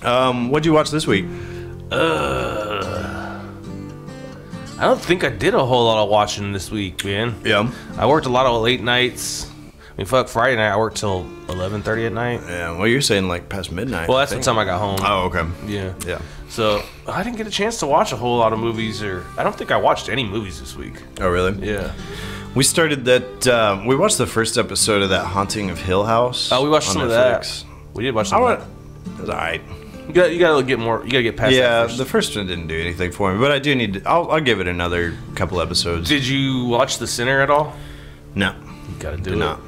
What'd you watch this week? I don't think I did a whole lot of watching this week, man. Yeah. I worked a lot of late nights. I mean, fuck, Friday night I worked till 11:30 at night. Yeah, well, you're saying like past midnight. Well, that's the time I got home. Oh, okay. Yeah. Yeah. So, I didn't get a chance to watch a whole lot of movies, or... I don't think I watched any movies this week. Oh, really? Yeah. We started that... we watched the first episode of that Haunting of Hill House. Oh, we watched on some Netflix. of that. We did watch some of that. It was alright. You gotta get more... You gotta get past that Yeah, first. the first one didn't do anything for me, but I do need to... I'll give it another couple episodes. Did you watch The Sinner at all? No. You gotta do Did it. not.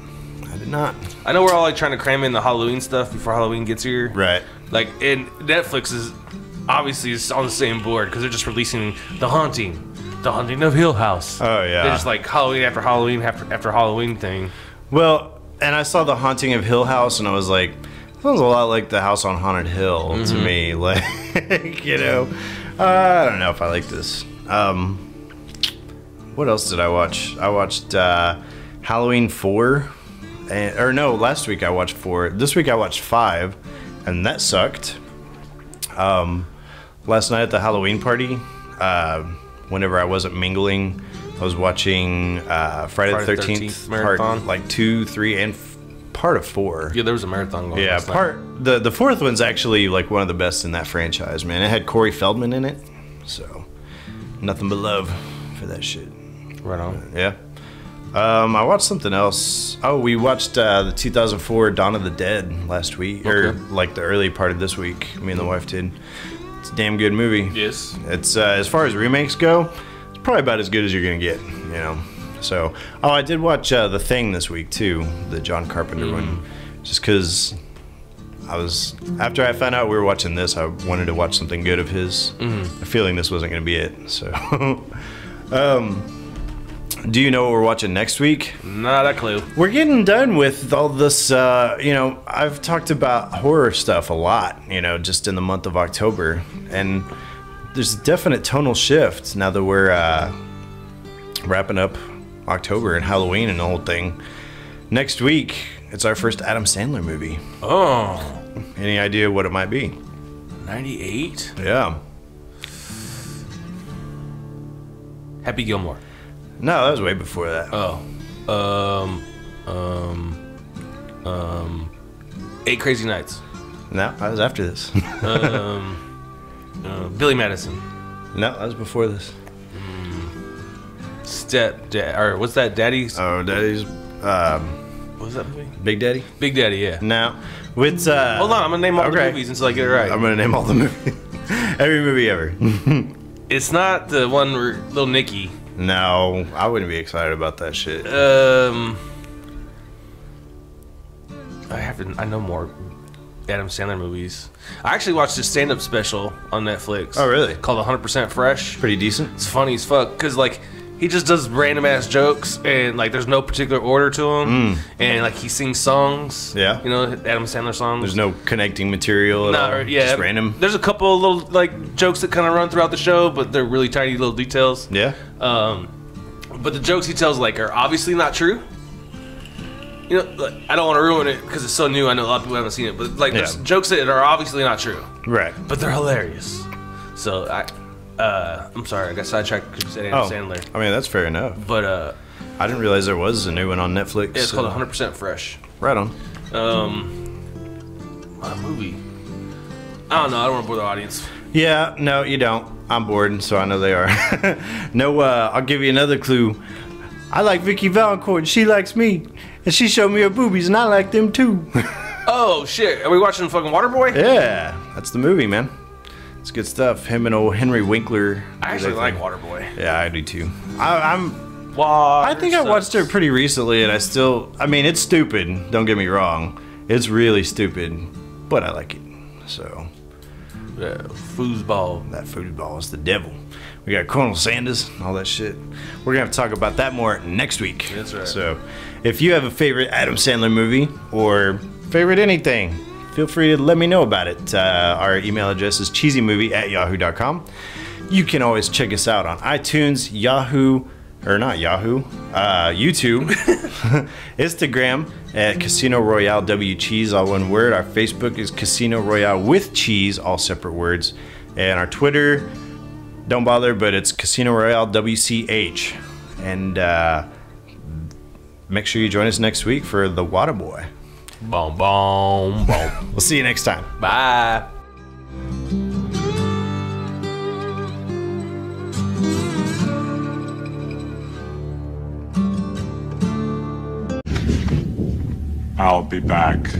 I did not. I know we're all like trying to cram in the Halloween stuff before Halloween gets here. Right. Like, and Netflix is obviously is on the same board because they're just releasing The Haunting of Hill House. Oh, yeah. They're just like Halloween after Halloween thing. Well, and I saw The Haunting of Hill House, and I was like, sounds a lot like the House on Haunted Hill to me. Like, you know, I don't know if I like this. What else did I watch? I watched Halloween 4. Last week I watched 4. This week I watched 5, and that sucked. Last night at the Halloween party, whenever I wasn't mingling, I was watching Friday the 13th marathon. part, like 2, 3, and part of 4. Yeah, there was a marathon going. Yeah, last night. the fourth one's actually like one of the best in that franchise, man. It had Corey Feldman in it, so nothing but love for that shit. Right on. Yeah. I watched something else. Oh, we watched the 2004 Dawn of the Dead last week, or like the early part of this week. Me and the wife did. It's a damn good movie. Yes. It's as far as remakes go, it's probably about as good as you're gonna get, you know. So, I did watch The Thing this week too, the John Carpenter one, just because after I found out we were watching this, I wanted to watch something good of his. A feeling this wasn't gonna be it. So, do you know what we're watching next week? Not a clue. We're getting done with all this, I've talked about horror stuff a lot, just in the month of October. And there's a definite tonal shift now that we're wrapping up October and Halloween and the whole thing. Next week, it's our first Adam Sandler movie. Oh. Any idea what it might be? 98? Yeah. Happy Gilmore. No, that was way before that. Oh. 8 Crazy Nights. No, that was after this. Billy Madison. No, that was before this. Stepdad, or what's that? Daddy's. Oh, Daddy's. What was that movie? Big Daddy? Big Daddy, yeah. No. It's, Hold on, I'm gonna name all the movies until I get it right. I'm gonna name all the movies. Every movie ever. It's not the one where Little Nicky. No, I wouldn't be excited about that shit. I know more Adam Sandler movies. I actually watched his stand-up special on Netflix. Oh, really? Called 100% Fresh. Pretty decent. It's funny as fuck, because, like, he just does random ass jokes, and like there's no particular order to them, and like he sings songs. Yeah. You know, Adam Sandler songs. There's no connecting material at all. Yeah, Just random. There's a couple of little like jokes that kind of run throughout the show, but they're really tiny little details. Yeah. But the jokes he tells like are obviously not true. You know, like, I don't want to ruin it because it's so new. I know a lot of people haven't seen it, but like there's jokes that are obviously not true. Right. But they're hilarious. So I'm sorry, I got sidetracked because you said Adam Sandler. I mean, that's fair enough. But I didn't realize there was a new one on Netflix. yeah, it's called 100% Fresh. Right on. What movie? I don't know. I don't want to bore the audience. Yeah, no, you don't. I'm bored, so I know they are. No, I'll give you another clue. I like Vicky Valancourt, she likes me. And she showed me her boobies, and I like them too. Oh, shit. Are we watching fucking Waterboy? Yeah, that's the movie, man. It's good stuff. Him and old Henry Winkler. I actually like Waterboy. Yeah, I do too. I think I watched it pretty recently, and I mean, it's stupid. Don't get me wrong. It's really stupid, but I like it. So. Yeah, foosball. That foosball is the devil. We got Colonel Sanders and all that shit. We're going to have to talk about that more next week. That's right. So, if you have a favorite Adam Sandler movie or favorite anything, feel free to let me know about it. Our email address is cheesymovie@yahoo.com. You can always check us out on iTunes, YouTube, Instagram at Casino Royale W Cheese, all one word. Our Facebook is Casino Royale with Cheese, all separate words. And our Twitter, don't bother, but it's Casino Royale WCH. And make sure you join us next week for The Waterboy. Boom, boom, boom. We'll see you next time. Bye. I'll be back.